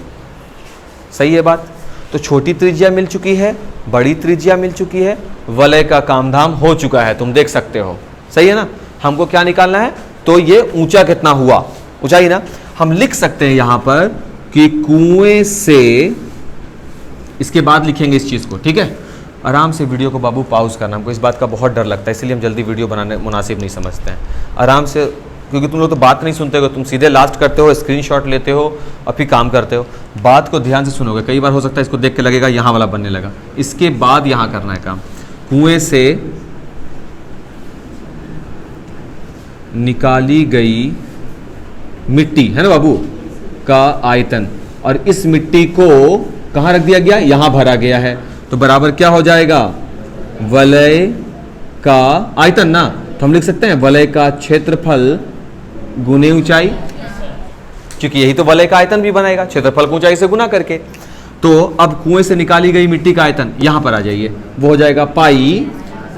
सही है बात? तो छोटी त्रिज्या मिल चुकी है, बड़ी त्रिज्या मिल चुकी है, वलय का कामधाम हो चुका है, तुम देख सकते हो। सही है ना? हमको क्या निकालना है? तो ये ऊंचा कितना हुआ, ऊंचाई ना। हम लिख सकते हैं यहां पर कि कुएं से, इसके बाद लिखेंगे इस चीज को, ठीक है। आराम से वीडियो को बाबू पॉज करना, हमको इस बात का बहुत डर लगता है, इसलिए हम जल्दी वीडियो बनाने मुनासिब नहीं समझते हैं। आराम से, क्योंकि तुम लोग तो बात नहीं सुनते हो, तुम सीधे लास्ट करते हो, स्क्रीनशॉट लेते हो और फिर काम करते हो। बात को ध्यान से सुनोगे, कई बार हो सकता है इसको देख के लगेगा यहाँ वाला बनने लगा, इसके बाद यहाँ करना है काम। कुएं से निकाली गई मिट्टी है ना बाबू का आयतन, और इस मिट्टी को कहाँ रख दिया गया? यहाँ भरा गया है, तो बराबर क्या हो जाएगा? वलय का आयतन ना। तो हम लिख सकते हैं वलय का क्षेत्रफल गुने ऊंचाई, क्योंकि यही तो वलय का आयतन भी बनाएगा, क्षेत्रफल को ऊंचाई से गुना करके। तो अब कुएं से निकाली गई मिट्टी का आयतन यहां पर आ जाइए, वो हो जाएगा पाई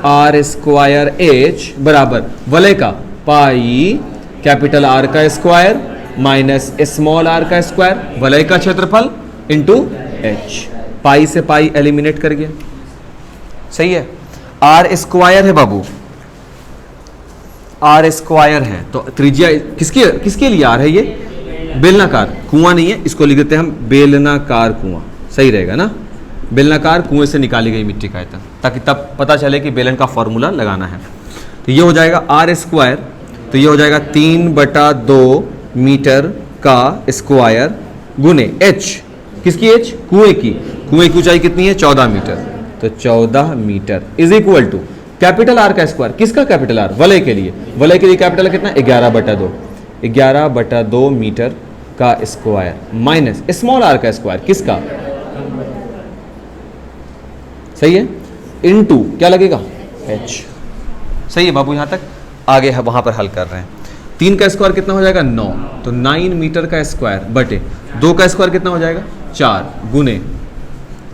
आर स्क्वायर एच बराबर वलय का पाई कैपिटल आर का स्क्वायर माइनस स्मॉल आर का स्क्वायर, वलय का क्षेत्रफल इंटू एच। पाई से पाई एलिमिनेट कर गया, सही है। आर स्क्वायर है बाबू, आर स्क्वायर है, तो त्रिज्या किसके लिए आर है? ये बेलनाकार, कुआं नहीं है, इसको लिख देते हैं हम बेलनाकार कुआं, सही रहेगा ना। बेलनाकार कुएं से निकाली गई मिट्टी का आयतन, ताकि तब पता चले कि बेलन का फॉर्मूला लगाना है। तो ये हो जाएगा आर स्क्वायर, तो ये हो जाएगा 3/2 मीटर का स्क्वायर गुने एच, किसकी एच? कुएं की। कुएं की ऊंचाई कितनी है? 14 मीटर, तो 14 metre is equal to capital R का स्क्वायर, किसका कैपिटल आर? वलय के लिए। वलय के लिए कैपिटल कितना? 11/2, 11/2 मीटर का स्क्वायर माइनस स्मॉल आर का स्क्वायर, किसका? सही है, इनटू क्या लगेगा? एच। सही है बाबू, यहां तक आगे है, वहां पर हल कर रहे हैं। 3 का स्क्वायर कितना हो जाएगा? 9, तो 9 मीटर का स्क्वायर बटे 2 का स्क्वायर कितना हो जाएगा? 4 गुने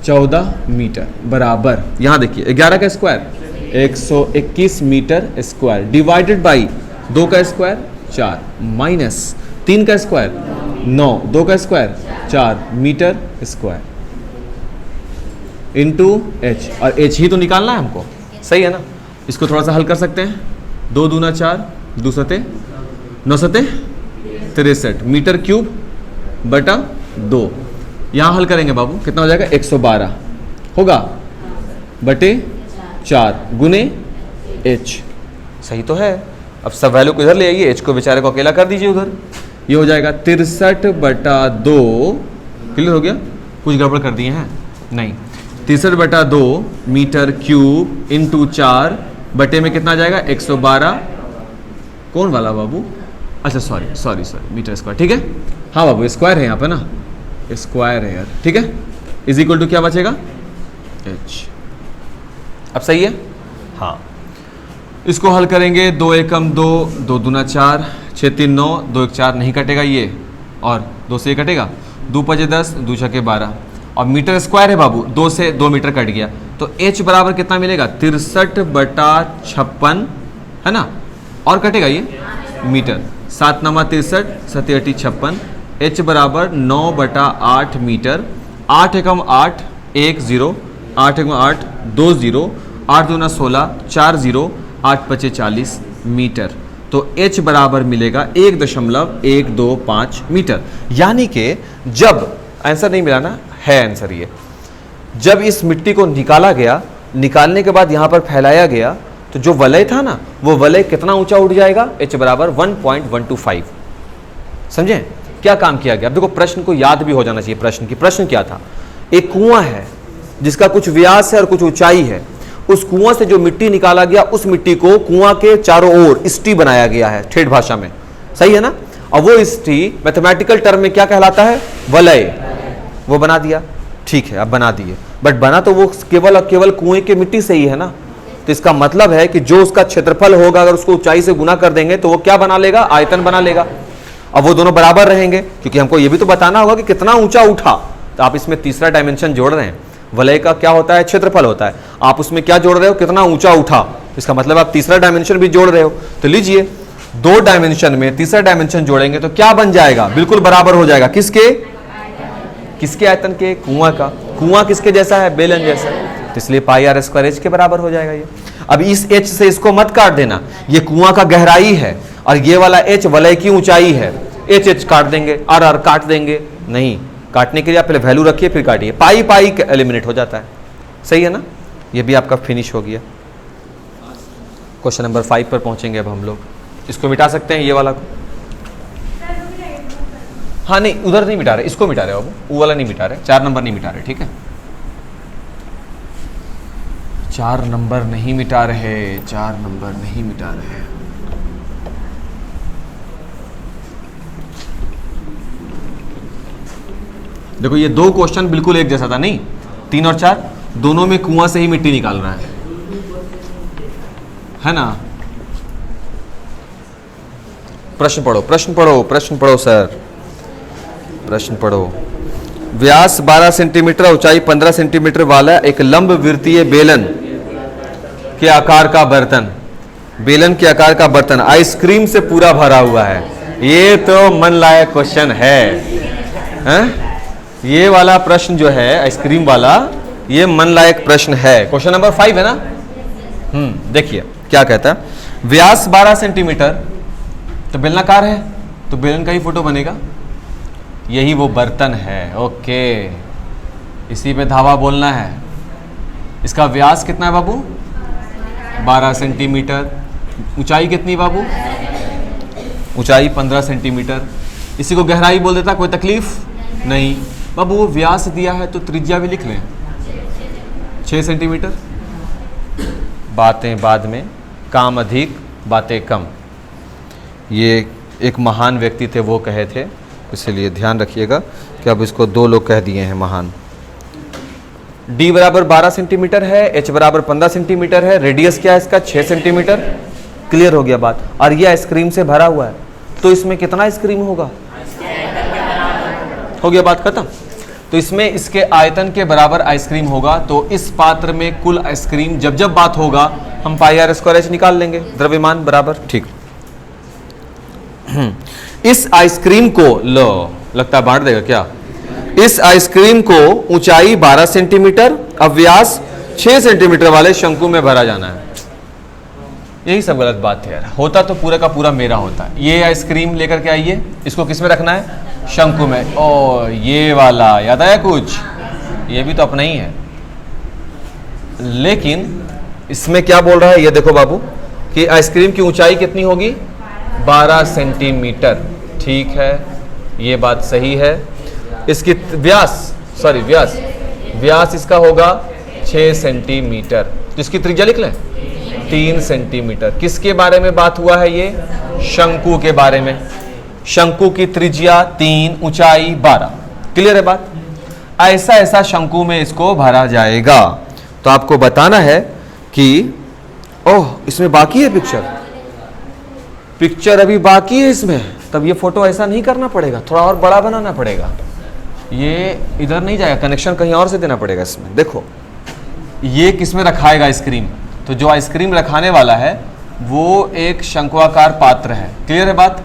14 मीटर बराबर, यहां देखिए 11 का square 121 metre square divided by 2 का स्क्वायर 4 माइनस 3 का स्क्वायर 9, 2 का square 4 metre square into H, और एच ही तो निकालना है हमको, सही है ना। इसको थोड़ा सा हल कर सकते हैं, 2 दूना 4, 2 सते 9 सते 63 मीटर क्यूब बटा 2। यहां हल करेंगे बाबू, कितना हो जाएगा? 112 होगा बटे 4 गुने एच, सही तो है। अब सब वैल्यू को इधर ले आइए, एच को बेचारे को अकेला कर दीजिए उधर, ये हो जाएगा 63/2, क्लियर हो गया? कुछ गड़बड़ कर दिए हैं? नहीं, 63/2 मीटर क्यूब इंटू 4 बटे में कितना जाएगा? 112, कौन वाला बाबू? अच्छा सॉरी मीटर स्क्वायर, ठीक है। हाँ बाबू, स्क्वायर है यहाँ पे ना, स्क्वायर है यार, ठीक है। इज इक्वल टू क्या बचेगा? एच। अब सही है? हाँ, इसको हल करेंगे, 2 एकम 2, 2 दूना 4, 6 3 9, 2 1 4 नहीं कटेगा ये, और 2 से ये कटेगा, 2 5 10, 2 6 12, और मीटर स्क्वायर है बाबू, 2 से 2 मीटर कट गया, तो h बराबर कितना मिलेगा? 63/56 है ना, और कटेगा ये मीटर, 7 9 63, 7 8 56, h बराबर 9/8 मीटर, 8 एकम 8 1 0, 8 एकम 8 2 0, 8 दूना 16, 4 0, 8 5 40 मीटर। तो h बराबर मिलेगा 1.125 मीटर। यानी कि जब आंसर नहीं मिला ना, है आंसर ये, जब इस मिट्टी को निकाला गया, निकालने के बाद यहां पर फैलाया गया, तो जो वलय था ना, वो वलय कितना ऊंचा उठ जाएगा? h बराबर 1.125। समझे क्या काम किया गया? अब देखो, प्रश्न को याद भी हो जाना चाहिए। प्रश्न क्या था? एक कुआं है जिसका कुछ व्यास है और कुछ ऊंचाई है, उस कुआं से जो मिट्टी निकाला गया, उस मिट्टी को कुआं के चारों ओर स्टी बनाया गया है, ठेठ भाषा में, सही है ना। और वो स्टी मैथमेटिकल टर्म में क्या कहलाता है? वलय। वो बना दिया, ठीक है, अब बना दिए, बट बना तो वो केवल और केवल कुएं के मिट्टी से ही है ना। तो इसका मतलब है कि जो उसका क्षेत्रफल होगा, अगर उसको ऊंचाई से गुना कर देंगे तो वो क्या बना लेगा? आयतन बना लेगा। अब वो दोनों बराबर रहेंगे, क्योंकि हमको ये भी तो बताना होगा कि कितना ऊंचा उठा। तो आप इसमें तीसरा डायमेंशन जोड़ रहे हैं, वलय का क्या होता है? क्षेत्रफल होता है। आप उसमें क्या जोड़ रहे हो? कितना ऊंचा उठा। इसका मतलब आप तीसरा डायमेंशन भी जोड़ रहे हो। तो लीजिए, 2 डायमेंशन में तीसरा डायमेंशन जोड़ेंगे तो क्या बन जाएगा? बिल्कुल बराबर हो जाएगा। किसके आयतन के? कुआं का। कुआं किसके जैसा है? बेलन जैसा। तो इसलिए पाई आर स्क्वायर एच के बराबर हो जाएगा ये। अब इस एच से इसको मत काट देना, ये कुआं का गहराई है और ये वाला एच वलय की ऊंचाई है। एच काट देंगे, आर काट देंगे, नहीं, काटने के लिए आप पहले वैल्यू रखिए फिर काटिए। पाई एलिमिनेट हो जाता है, सही है ना। ये भी आपका फिनिश हो गया। क्वेश्चन नंबर 5 पर पहुंचेंगे अब हम लोग। इसको मिटा सकते हैं, ये वाला को। हाँ नहीं, उधर नहीं मिटा रहे, इसको मिटा रहे बाबू, वो वाला नहीं मिटा रहे, 4 नंबर नहीं मिटा रहे, ठीक है। 4 नंबर नहीं मिटा रहे, 4 नंबर नहीं मिटा रहे। देखो, ये 2 क्वेश्चन बिल्कुल एक जैसा था, नहीं, 3 और 4 दोनों में कुआं से ही मिट्टी निकाल रहा है ना। प्रश्न पढ़ो सर, प्रश्न पढ़ो। व्यास 12 सेंटीमीटर ऊंचाई 15 सेंटीमीटर वाला एक लंबवृत्तीय बेलन के आकार का बर्तन, बेलन के आकार का बर्तन आइसक्रीम से पूरा भरा हुआ है। ये तो मन लायक क्वेश्चन है, हैं? ये वाला प्रश्न जो है आइसक्रीम वाला, ये मन लायक प्रश्न है। क्वेश्चन नंबर 5 है ना। देखिए क्या कहता है, व्यास 12 सेंटीमीटर तो बेलनाकार है, तो बेलन का ही फोटो बनेगा, यही वो बर्तन है। ओके, इसी पे धावा बोलना है। इसका व्यास कितना है बाबू? 12 सेंटीमीटर। ऊंचाई कितनी बाबू? ऊंचाई 15 सेंटीमीटर। इसी को गहराई बोल देता, कोई तकलीफ नहीं बाबू। वो व्यास दिया है तो त्रिज्या भी लिख लें, 6 सेंटीमीटर। बातें बाद में, काम अधिक बातें कम, ये एक महान व्यक्ति थे, वो कहे थे, इसलिए ध्यान रखिएगा कि अब इसको 2 लोग कह दिए हैं महान। d बराबर 12 सेंटीमीटर है, h बराबर 15 सेंटीमीटर है, रेडियस क्या है इसका? 6 सेंटीमीटर। क्लियर हो गया बात। और ये आइसक्रीम से भरा हुआ है, तो इसमें कितना आइसक्रीम होगा? हो गया, बात खत्म। तो इसमें इसके आयतन के बराबर आइसक्रीम होगा, तो इस पात्र में कुल आइसक्रीम, जब जब बात होगा हम पाई आर स्क्वायर एच निकाल लेंगे, द्रव्यमान बराबर। ठीक, इस आइसक्रीम को लो, लगता है बांट देगा क्या? इस आइसक्रीम को ऊंचाई 12 सेंटीमीटर और व्यास 6 सेंटीमीटर वाले शंकु में भरा जाना है। यही सब गलत बात है यार, होता तो पूरा का पूरा मेरा होता। ये आइसक्रीम लेकर के आइए, इसको किस में रखना है? शंकु में। ओ ये वाला याद आया कुछ? ये भी तो अपना ही है, लेकिन इसमें क्या बोल रहा है ये देखो बाबू, कि आइसक्रीम की ऊंचाई कितनी होगी? 12 सेंटीमीटर। ठीक है, ये बात सही है। इसकी व्यास इसका होगा 6 सेंटीमीटर, तो इसकी त्रिज्या लिख लें 3 सेंटीमीटर। किसके बारे में बात हुआ है? ये शंकु के बारे में। शंकु की त्रिज्या 3, ऊंचाई 12। क्लियर है बात? ऐसा ऐसा शंकु में इसको भरा जाएगा। तो आपको बताना है कि ओह इसमें बाकी है पिक्चर अभी बाकी है इसमें, तब ये फोटो ऐसा नहीं करना पड़ेगा, थोड़ा और बड़ा बनाना पड़ेगा। ये इधर नहीं जाएगा, कनेक्शन कहीं और से देना पड़ेगा इसमें। देखो ये किस में रखाएगा आइसक्रीम? तो जो आइसक्रीम रखाने वाला है वो एक शंक्वाकार पात्र है। क्लियर है बात?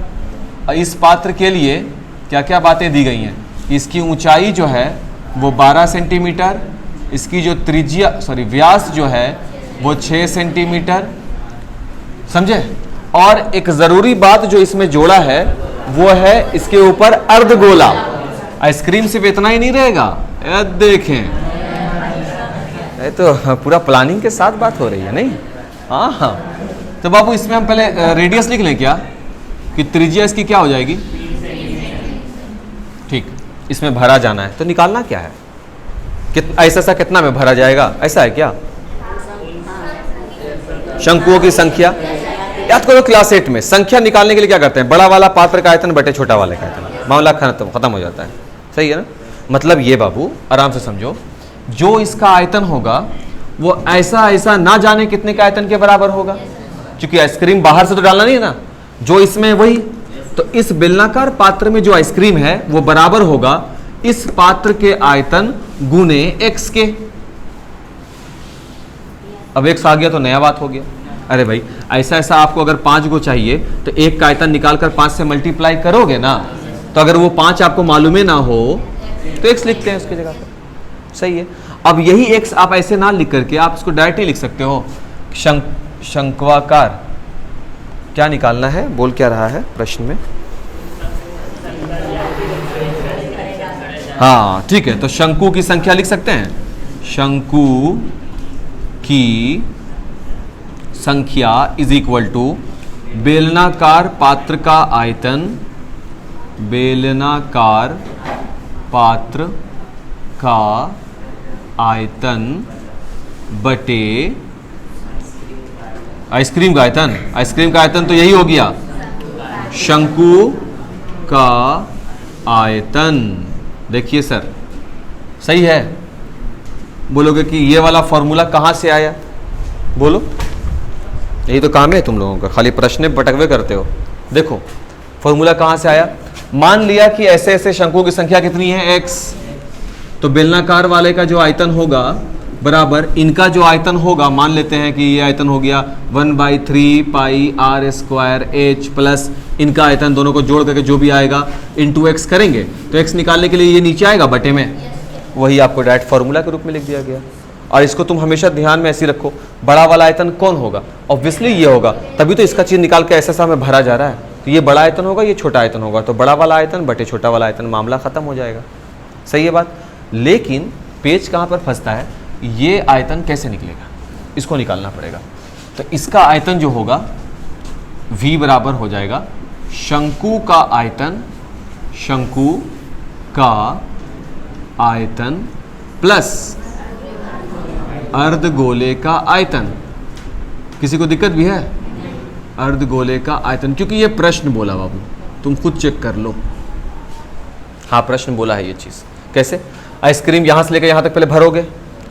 इस पात्र के लिए क्या क्या बातें दी गई हैं? इसकी ऊंचाई जो है वो 12 सेंटीमीटर, इसकी जो व्यास जो है वो 6 सेंटीमीटर, समझे? और एक जरूरी बात जो इसमें जोड़ा है वो है इसके ऊपर अर्धगोला। आइसक्रीम सिर्फ इतना ही नहीं रहेगा, देखें ये तो पूरा प्लानिंग के साथ बात हो रही है, नहीं? हाँ। तो बाबू इसमें हम पहले रेडियस लिख लें क्या, कि त्रिज्या इसकी क्या हो जाएगी? ठीक, इसमें भरा जाना है, तो निकालना क्या है? ऐसा कितना में भरा जाएगा? ऐसा है क्या? शंकुओं की संख्या याद करो। क्लास 8 में संख्या निकालने के लिए क्या करते हैं? बड़ा वाला पात्र का आयतन बटे छोटा वाले का आयतन, मामला खत्म हो जाता है। सही है ना? मतलब ये बाबू आराम से समझो, जो इसका आयतन होगा वो ऐसा ना जाने कितने का आयतन के बराबर होगा, क्योंकि आइसक्रीम बाहर से तो डालना नहीं है ना, जो इसमें वही। तो इस बेलनाकार पात्र में जो आइसक्रीम है वो बराबर होगा इस पात्र के आयतन गुने x के। अब x आ गया तो नया बात हो गया। अरे भाई ऐसा आपको अगर 5 को चाहिए तो 1 का आयतन निकालकर 5 से मल्टीप्लाई करोगे ना, तो अगर वो 5 आपको मालूम ही ना हो तो x लिखते हैं उसकी जगह पर। सही है। अब यही x आप ऐसे ना लिख करके आप इसको डायरेक्ट ही लिख सकते हो, शंक्वाकार। क्या निकालना है, बोल क्या रहा है प्रश्न में? हाँ ठीक है, तो शंकु की संख्या लिख सकते हैं। शंकु की संख्या इज इक्वल टू बेलनाकार पात्र का आयतन, बेलनाकार पात्र का आयतन बटे आइसक्रीम का आयतन। आइसक्रीम का आयतन तो यही हो गया, शंकु का आयतन। देखिए सर सही है। बोलोगे कि ये वाला फॉर्मूला कहाँ से आया? बोलो, यही तो काम है तुम लोगों का, खाली प्रश्न पटकवे करते हो। देखो फॉर्मूला कहाँ से आया। मान लिया कि ऐसे ऐसे शंकुओं की संख्या कितनी है? x। तो बेलनाकार वाले का जो आयतन होगा बराबर इनका जो आयतन होगा, मान लेते हैं कि ये आयतन हो गया 1/3 पाई आर स्क्वायर एच प्लस इनका आयतन, दोनों को जोड़ करके जो भी आएगा इंटू एक्स करेंगे, तो एक्स निकालने के लिए ये नीचे आएगा बटे में, वही आपको डायरेक्ट फॉर्मूला के रूप में लिख दिया गया। और इसको तुम हमेशा ध्यान में ऐसे रखो, बड़ा वाला आयतन कौन होगा, ऑब्वियसली ये होगा, तभी तो इसका चीज निकाल के ऐसा में भरा जा रहा है, तो ये बड़ा आयतन होगा, ये छोटा आयतन होगा, तो बड़ा वाला आयतन बटे छोटा वाला आयतन, मामला खत्म हो जाएगा। सही है बात। लेकिन पेच कहाँ पर फंसता है, ये आयतन कैसे निकलेगा, इसको निकालना पड़ेगा। तो इसका आयतन जो होगा v बराबर हो जाएगा शंकु का आयतन, शंकु का आयतन प्लस अर्धगोले का आयतन। किसी को दिक्कत भी है, अर्धगोले का आयतन, क्योंकि ये प्रश्न बोला बाबू, तुम खुद चेक कर लो। हाँ प्रश्न बोला है ये चीज। कैसे, आइसक्रीम यहां से लेकर यहां तक पहले भरोगे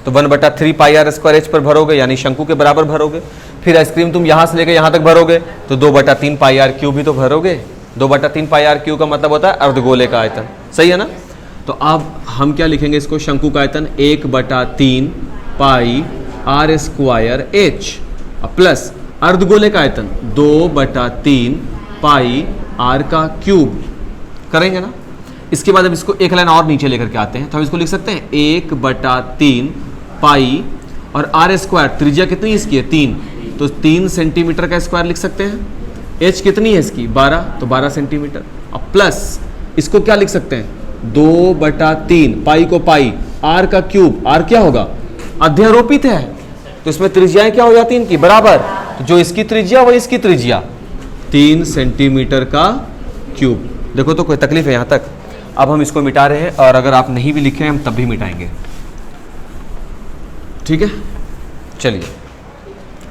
तो 1/3 पाई आर स्क्वायर एच पर भरोगे, यानी शंकु के बराबर भरोगे। फिर आइसक्रीम तुम यहां से लेकर यहां तक भरोगे तो 2/3 पाई आर क्यू भी तो भरोगे। 2/3 पाई आर क्यू का मतलब होता है अर्धगोले का आयतन। सही है ना। तो अब हम क्या लिखेंगे इसको, शंकु का आयतन 1/3 पाई आर स्क्वायर एच प्लस अर्धगोले का आयतन 2/3 पाई आर का क्यूब करेंगे ना। इसके बाद अब इसको एक लाइन और नीचे लेकर के आते हैं, तो हम इसको लिख सकते हैं 1/3 पाई और आर स्क्वायर, त्रिज्या कितनी है इसकी है 3, तो 3 सेंटीमीटर का स्क्वायर लिख सकते हैं। एच कितनी है इसकी 12, तो 12 सेंटीमीटर। अब प्लस इसको क्या लिख सकते हैं 2/3 पाई को पाई आर का क्यूब, आर क्या होगा अध्यारोपित है, तो इसमें त्रिज्याएं क्या हो जाती हैं इनकी बराबर, तो जो इसकी त्रिज्या वो इसकी त्रिज्या 3 सेंटीमीटर का क्यूब। देखो तो कोई तकलीफ है यहां तक। अब हम इसको मिटा रहे हैं, और अगर आप नहीं भी लिखे हम तब भी मिटाएंगे, ठीक है। चलिए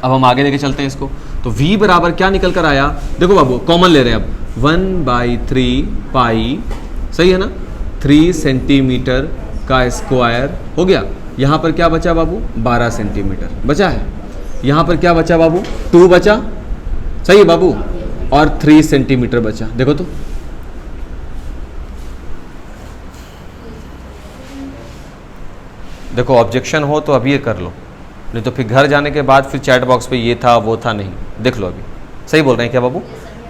अब हम आगे लेके चलते हैं इसको। तो v बराबर क्या निकल कर आया, देखो बाबू कॉमन ले रहे हैं अब 1/3 पाई, सही है ना, 3 सेंटीमीटर का स्क्वायर हो गया। यहां पर क्या बचा बाबू 12 सेंटीमीटर बचा है। यहां पर क्या बचा बाबू 2 बचा, सही है बाबू, और 3 सेंटीमीटर बचा। देखो तो देखो ऑब्जेक्शन हो तो अभी ये कर लो, नहीं तो फिर घर जाने के बाद फिर चैट बॉक्स पे ये था वो था, नहीं देख लो अभी। सही बोल रहे हैं क्या बाबू।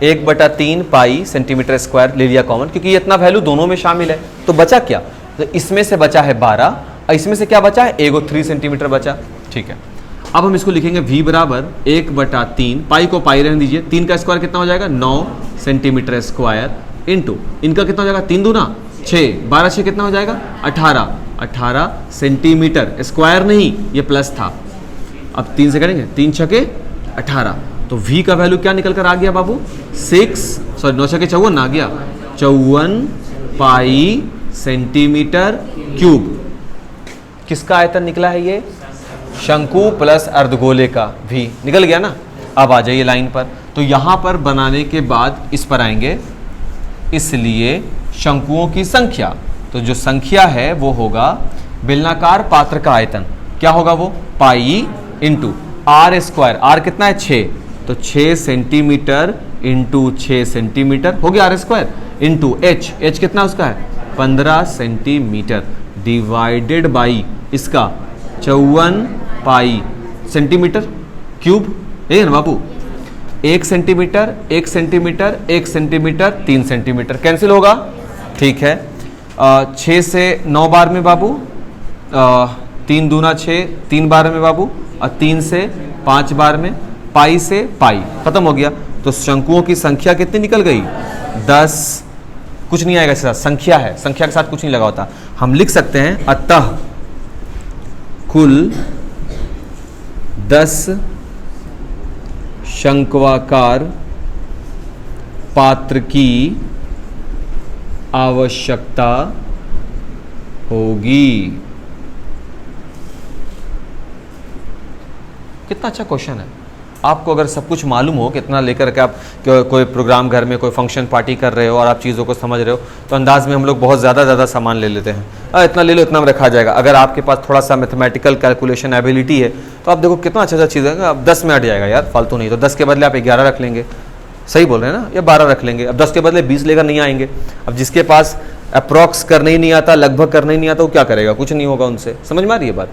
1/3 पाई सेंटीमीटर स्क्वायर ले लिया कॉमन, क्योंकि ये इतना वैल्यू दोनों में शामिल है। तो बचा क्या, तो इसमें से बचा है 12, और इसमें से क्या बचा है 3 सेंटीमीटर बचा, ठीक है। अब हम इसको लिखेंगे v बराबर 1/3 पाई को पाई रहने दीजिए, 3 का स्क्वायर कितना हो जाएगा 9 सेंटीमीटर स्क्वायर इंटू इनका कितना हो जाएगा 3 दूना 6, 12 6 कितना हो जाएगा 18 सेंटीमीटर स्क्वायर, नहीं ये प्लस था, अब 3 से करेंगे 3 छके 18, तो v का वैल्यू क्या निकल कर आ गया बाबू 9 छके 54 आ गया 54 पाई सेंटीमीटर क्यूब। किसका आयतन निकला है ये, शंकु प्लस अर्धगोले का v निकल गया ना। अब आ जाइए लाइन पर, तो यहां पर बनाने के बाद इस पर आएंगे, इसलिए शंकुओं की संख्या, तो जो संख्या है वो होगा बेलनाकार पात्र का आयतन, क्या होगा वो pi into R square, R कितना है 6, तो 6 सेंटीमीटर इंटू 6 सेंटीमीटर हो गया R square, into H, H कितना उसका है 15 सेंटीमीटर, डिवाइडेड बाई इसका 54 पाई सेंटीमीटर क्यूब, है ना बाबू। 1 centimetre 1 centimetre 1 centimetre 3 centimetre cancel होगा, ठीक है। 6 से 9 बार में बाबू, 3 दूना 6 3 बार में बाबू, और 3 से 5 बार में, पाई से पाई खत्म हो गया। तो शंकुओं की संख्या कितनी निकल गई 10, कुछ नहीं आएगा इसके साथ, संख्या है, संख्या के साथ कुछ नहीं लगा होता। हम लिख सकते हैं अतः कुल 10 शंक्वाकार पात्र की आवश्यकता होगी। कितना अच्छा क्वेश्चन है। आपको अगर सब कुछ मालूम हो, कितना लेकर के आप कोई प्रोग्राम घर में कोई फंक्शन पार्टी कर रहे हो और आप चीज़ों को समझ रहे हो, तो अंदाज में हम लोग बहुत ज़्यादा सामान ले लेते हैं। इतना ले लो, इतना में रखा जाएगा। अगर आपके पास थोड़ा सा मैथमेटिकल कैलकुलेशन एबिलिटी है तो आप देखो कितना अच्छा चीज़ है। अब 10 में हट जाएगा यार, फालतू नहीं। तो 10 के बदले आप 11 रख लेंगे, सही बोल रहे हैं ना, या 12 रख लेंगे। अब 10 के बदले 20 लेकर नहीं आएंगे। अब जिसके पास अप्रॉक्स करने ही नहीं आता, लगभग करने ही नहीं आता, वो क्या करेगा? कुछ नहीं होगा उनसे। समझ में आ रही है बात?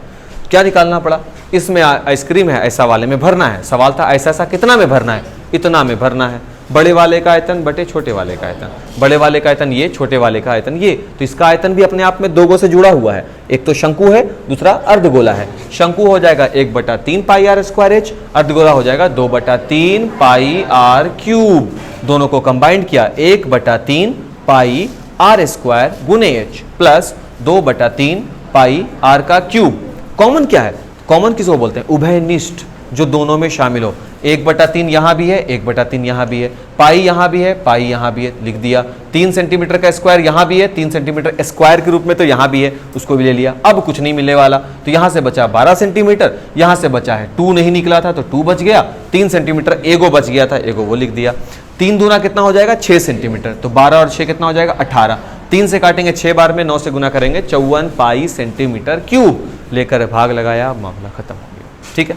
क्या निकालना पड़ा? इसमें आइसक्रीम है, ऐसा वाले में भरना है। सवाल था ऐसा ऐसा कितना में भरना है? इतना में भरना है। बड़े वाले का आयतन बटे छोटे वाले का आयतन, बड़े वाले का आयतन ये, छोटे वाले का आयतन ये। तो इसका आयतन भी अपने आप में दो गो से जुड़ा हुआ है, एक तो शंकु है, दूसरा अर्धगोला है। शंकु हो जाएगा 1/3 पाई आर स्क्वायर एच, अर्धगोला हो जाएगा 2/3 पाई आर क्यूब। दोनों को कंबाइंड किया 1/3 पाई आर स्क्वायर गुने एच प्लस 2/3 पाई आर का क्यूब। कॉमन क्या है? कॉमन किसको बोलते हैं? उभयनिष्ठ, जो दोनों में शामिल हो। 1/3 यहां भी है, 1/3 यहां भी है, पाई यहां भी है, पाई यहां भी है, लिख दिया। 3 सेंटीमीटर का स्क्वायर यहां भी है, 3 सेंटीमीटर स्क्वायर के रूप में तो यहां भी है, उसको भी ले लिया। अब कुछ नहीं मिलने वाला, तो यहां से बचा 12 सेंटीमीटर, यहां से बचा है 2 नहीं निकला था तो 2 बच गया, 3 सेंटीमीटर एगो बच गया था, एगो वो लिख दिया। 3 दूना कितना हो जाएगा? 6 सेंटीमीटर, तो 12 और 6 कितना हो जाएगा? 18। 3 से काटेंगे 6 बार में, 9 से गुना करेंगे 54 पाई सेंटीमीटर क्यूब। लेकर भाग लगाया, मामला खत्म हो गया। ठीक है,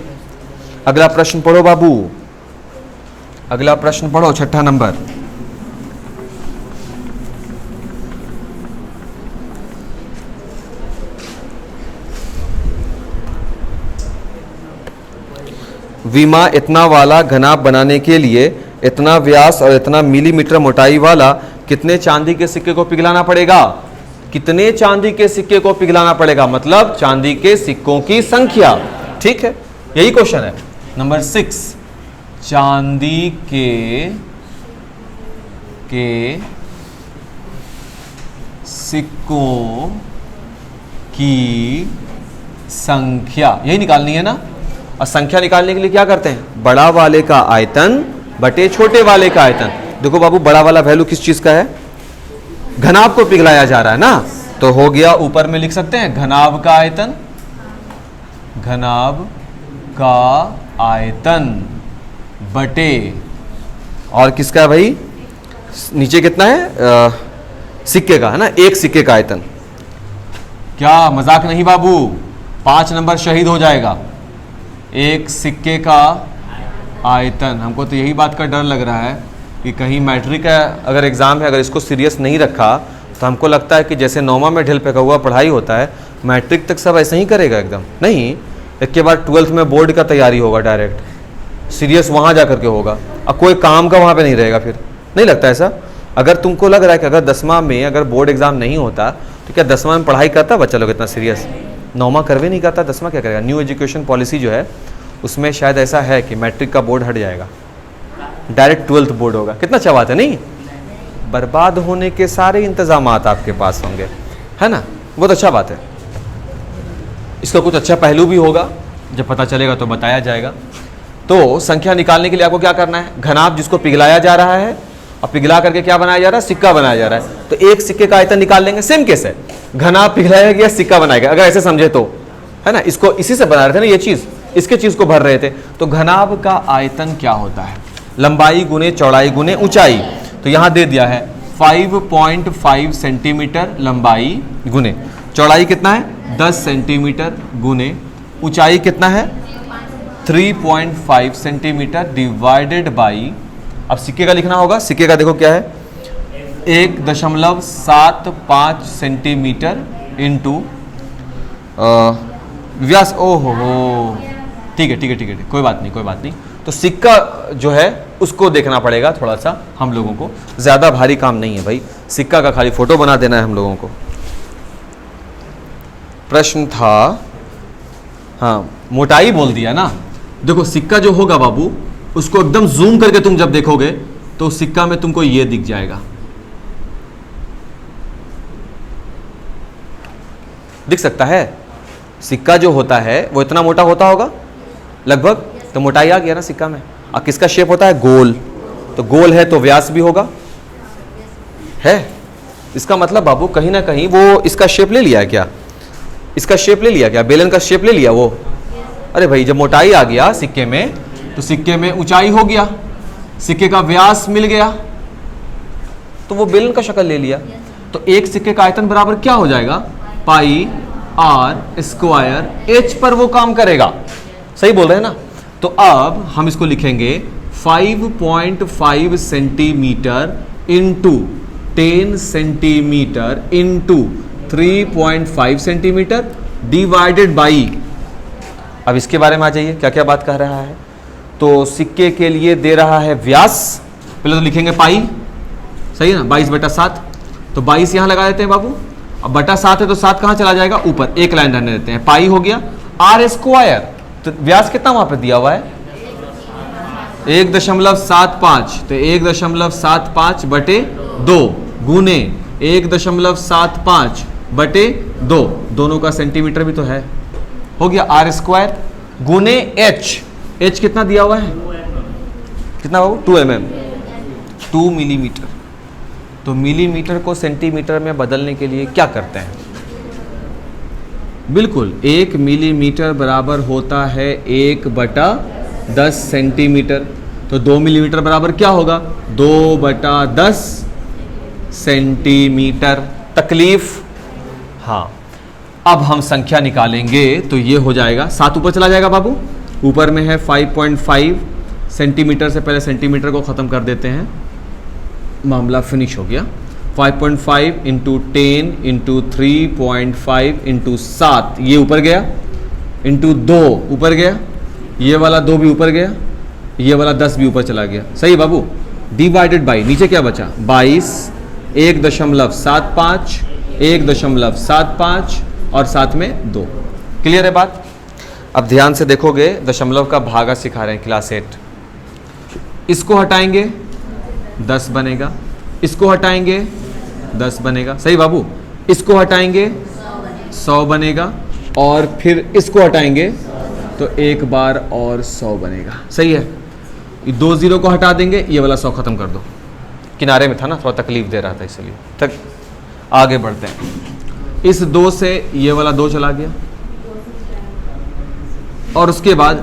अगला प्रश्न पढ़ो बाबू, अगला प्रश्न पढ़ो, 6ठा नंबर। विमा इतना वाला घनाभ बनाने के लिए इतना व्यास और इतना मिलीमीटर मोटाई वाला कितने चांदी के सिक्के को पिघलाना पड़ेगा? कितने चांदी के सिक्के को पिघलाना पड़ेगा, मतलब चांदी के सिक्कों की संख्या। ठीक है, यही क्वेश्चन है। नंबर 6, चांदी के सिक्कों की संख्या, यही निकालनी है ना। और संख्या निकालने के लिए क्या करते हैं? बड़ा वाले का आयतन बटे छोटे वाले का आयतन। देखो बाबू, बड़ा वाला वैल्यू किस चीज का है? घनाभ को पिघलाया जा रहा है ना, तो हो गया, ऊपर में लिख सकते हैं घनाभ का आयतन, घनाभ का आयतन बटे, और किसका है भाई? नीचे कितना है? सिक्के का है ना, एक सिक्के का आयतन। क्या मजाक नहीं बाबू, 5 नंबर शहीद हो जाएगा। एक सिक्के का आयतन, हमको तो यही बात का डर लग रहा है कि कहीं मैट्रिक का अगर एग्जाम है, अगर इसको सीरियस नहीं रखा तो हमको लगता है कि जैसे 9वां में ढिल फेंका हुआ पढ़ाई होता है, मैट्रिक तक सब ऐसे ही करेगा एकदम। नहीं, इसके बाद 12th में बोर्ड का तैयारी होगा, डायरेक्ट सीरियस वहाँ जा करके होगा, अब कोई काम का वहाँ पे नहीं रहेगा। फिर नहीं लगता ऐसा? अगर तुमको लग रहा है कि अगर 10वां में अगर बोर्ड एग्जाम नहीं होता तो क्या 10वां में पढ़ाई करता बच्चा लोग इतना सीरियस? 9वां करवे नहीं करता, 10वां क्या करेगा? न्यू एजुकेशन पॉलिसी जो है उसमें शायद ऐसा है कि मैट्रिक का बोर्ड हट जाएगा, डायरेक्ट 12th बोर्ड होगा। कितना अच्छा बात है नहीं? बर्बाद होने के सारे इंतजाम आपके पास होंगे, है ना? बहुत अच्छा बात है। इसका कुछ अच्छा पहलू भी होगा, जब पता चलेगा तो बताया जाएगा। तो संख्या निकालने के लिए आपको क्या करना है? घनाभ जिसको पिघलाया जा रहा है, और पिघला करके क्या बनाया जा रहा है? सिक्का बनाया जा रहा है। तो एक सिक्के का आयतन निकाल लेंगे। सेम केस है, घनाभ पिघलाया गया, सिक्का बनाया गया, अगर ऐसे समझे तो, है ना? इसको इसी से बना रहे थे ना, ये चीज इसके चीज को भर रहे थे। तो घनाभ का आयतन क्या होता है? लंबाई गुने चौड़ाई गुने ऊंचाई। तो यहां दे दिया है 5.5 सेंटीमीटर लंबाई गुने चौड़ाई कितना है? 10 सेंटीमीटर गुने ऊंचाई कितना है? 3.5 सेंटीमीटर डिवाइडेड बाई, अब सिक्के का लिखना होगा। सिक्के का देखो क्या है? 1.75 सेंटीमीटर इंटू व्यास। ओहो हो, ठीक है ठीक है ठीक है, कोई बात नहीं कोई बात नहीं। तो सिक्का जो है उसको देखना पड़ेगा थोड़ा सा हम लोगों को, ज्यादा भारी काम नहीं है भाई, सिक्का का खाली फोटो बना देना है हम लोगों को। प्रश्न था, हाँ मोटाई बोल दिया ना। देखो सिक्का जो होगा बाबू, उसको एकदम जूम करके तुम जब देखोगे तो सिक्का में तुमको ये दिख जाएगा, दिख सकता है। सिक्का जो होता है वो इतना मोटा होता होगा लगभग, तो मोटाई आ गया ना सिक्का में। और किसका शेप होता है? गोल। तो गोल है तो व्यास भी होगा, है। इसका मतलब बाबू कहीं ना कहीं वो इसका शेप ले लिया है क्या? इसका शेप ले लिया क्या? बेलन का शेप ले लिया वो? अरे भाई जब मोटाई आ गया सिक्के में तो सिक्के में ऊंचाई हो गया, सिक्के का व्यास मिल गया, तो वो बेलन का शक्ल ले लिया। तो एक सिक्के का आयतन बराबर क्या हो जाएगा? पाई आर स्क्वायर एच पर वो काम करेगा। सही बोल रहे हैं ना? तो अब हम इसको लिखेंगे 5.5 centimetre into 10 centimetre into 3.5 centimetre divided by, अब इसके बारे में आ जाइए क्या क्या बात कह रहा है। तो सिक्के के लिए दे रहा है व्यास, पहले तो लिखेंगे पाई, सही है ना, 22/7, तो 22 यहां लगा देते हैं बाबू। अब बटा 7 है तो 7 कहां चला जाएगा, ऊपर, एक लाइन रहने देते हैं, पाई हो गया। आर स्क्वायर, तो व्यास कितना वहां पे दिया हुआ है 1.75, तो 1.75 बटे 2 गुने 1.75 बटे 2, दोनों का सेंटीमीटर भी तो है, हो गया आर स्क्वायर गुने एच कितना दिया हुआ है, कितना बाबू 2 mm, 2 मिलीमीटर। तो मिलीमीटर को सेंटीमीटर में बदलने के लिए क्या करते हैं, बिल्कुल 1 मिलीमीटर बराबर होता है 1/10 सेंटीमीटर, तो 2 मिलीमीटर बराबर क्या होगा 2/10 सेंटीमीटर। तकलीफ, हाँ। अब हम संख्या निकालेंगे तो ये हो जाएगा, 7 ऊपर चला जाएगा बाबू, ऊपर में है 5.5 सेंटीमीटर, से पहले सेंटीमीटर को ख़त्म कर देते हैं, मामला फिनिश हो गया। 5.5 इंटू 10 इंटू 3.5 इंटू 7, ये ऊपर गया, इंटू 2 ऊपर गया, ये वाला 2 भी ऊपर गया, ये वाला 10 भी ऊपर चला गया, सही बाबू। डिवाइडेड बाई, नीचे क्या बचा 22, 1.75, 1.75 और साथ में 2। क्लियर है बात। अब ध्यान से देखोगे, दशमलव का भागा सिखा रहे हैं क्लास 8। इसको हटाएंगे 10 बनेगा, इसको हटाएंगे 10 बनेगा, सही बाबू। इसको हटाएंगे 100 बनेगा, और फिर इसको हटाएंगे तो एक बार और 100 बनेगा, सही है। ये 2 0 को हटा देंगे, ये वाला 100 खत्म कर दो, किनारे में था ना, थोड़ा तकलीफ दे रहा था इसलिए। तक आगे बढ़ते हैं, इस 2 से ये वाला 2 चला गया, और उसके बाद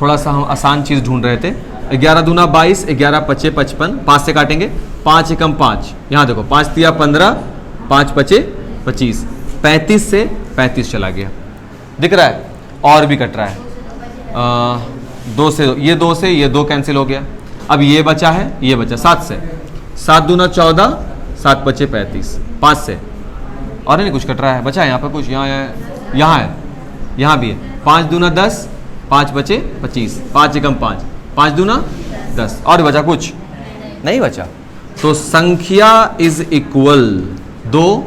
थोड़ा सा हम आसान चीज ढूंढ रहे थे, 11 दूना 22, 11 पचे 55, 5 से काटेंगे, 5 एकम 5, यहाँ देखो 5 तिया 15, 5 पचे 25, 35 से 35 चला गया, दिख रहा है, और भी कट रहा है। 2 से ये 2 कैंसिल हो गया, अब ये बचा है, ये बचा 7 से, 7 दूना 14, 7 पचे 35, 5 से, और नहीं कुछ कट रहा है, बचा है यहाँ पर कुछ, यहाँ है, यहाँ भी है, 5 दूना 10, 5 बचे 25, 5 एकम 5, 5 दूना 10, और बचा कुछ नहीं बचा। तो संख्या इज इक्वल 2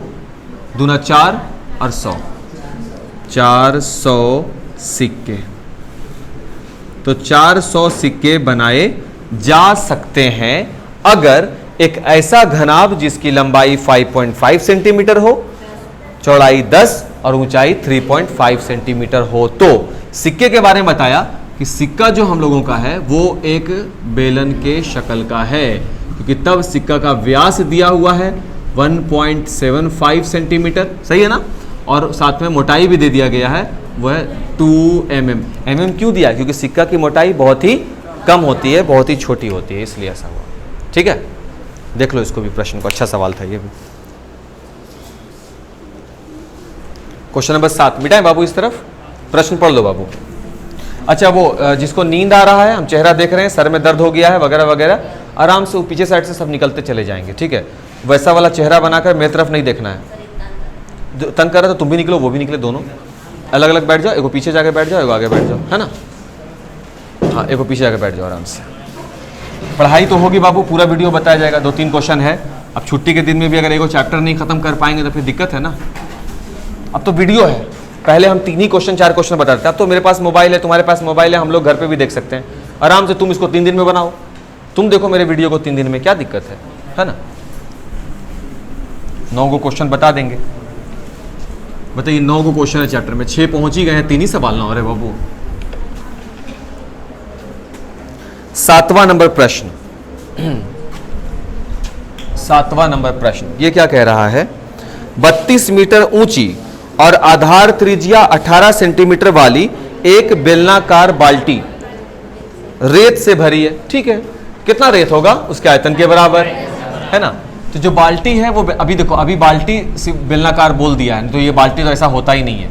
दूना 4 और 100, 400 सिक्के। तो 400 सिक्के बनाए जा सकते हैं अगर एक ऐसा घनाभ जिसकी लंबाई 5.5 सेंटीमीटर हो, चौड़ाई 10 और ऊंचाई 3.5 सेंटीमीटर हो। तो सिक्के के बारे में बताया कि सिक्का जो हम लोगों का है वो एक बेलन के शक्ल का है, क्योंकि तब सिक्का का व्यास दिया हुआ है 1.75 सेंटीमीटर, सही है ना, और साथ में मोटाई भी दे दिया गया है, वह 2 mm। mm क्यों दिया, क्योंकि सिक्का की मोटाई बहुत ही कम होती है, बहुत ही छोटी होती है, इसलिए ऐसा हुआ। ठीक है, देख लो इसको भी, प्रश्न को, अच्छा सवाल था ये भी। क्वेश्चन नंबर 7 मिटाएं बाबू, इस तरफ प्रश्न पढ़ लो बाबू। अच्छा, वो जिसको नींद आ रहा है, हम चेहरा देख रहे हैं, सर में दर्द हो गया है वगैरह वगैरह, आराम से पीछे साइड से सब निकलते चले जाएंगे, ठीक है। वैसा वाला चेहरा बनाकर मेरी तरफ नहीं देखना है। तंग कर रहा था, तुम भी निकलो, वो भी निकले, दोनों अलग अलग बैठ जाओ, एक पीछे जाके बैठ जाओ, एक आगे बैठ जाओ, है ना। हाँ, एक पीछे जाके बैठ जाओ आराम से। पढ़ाई तो होगी बाबू, पूरा वीडियो बताया जाएगा, 2-3 क्वेश्चन है। अब छुट्टी के दिन में भी अगर एक चैप्टर नहीं खत्म कर पाएंगे तो फिर दिक्कत है ना। अब तो वीडियो है, पहले हम 3 ही क्वेश्चन 4 क्वेश्चन बताते थे, अब तो मेरे पास मोबाइल है, तुम्हारे पास मोबाइल है, हम लोग घर पे भी देख सकते हैं आराम से। तुम इसको 3 दिन में बनाओ, तुम देखो मेरे वीडियो को 3 दिन में, क्या दिक्कत है ना। 9 को क्वेश्चन बता देंगे। बताइए, 9 को क्वेश्चन है चैप्टर में, 6 पहुंच ही गए हैं, 3 ही सवाल ना हो रहे बाबू। 7वां नंबर प्रश्न, 7वां नंबर प्रश्न, ये क्या कह रहा है, 32 मीटर ऊंची और आधार त्रिज्या 18 सेंटीमीटर वाली एक बेलनाकार बाल्टी रेत से भरी है। ठीक है, कितना रेत होगा, उसके आयतन के बराबर, है ना। तो जो बाल्टी है वो, अभी देखो, अभी बाल्टी सिर्फ बेलनाकार बोल दिया है, तो ये बाल्टी तो ऐसा होता ही नहीं है,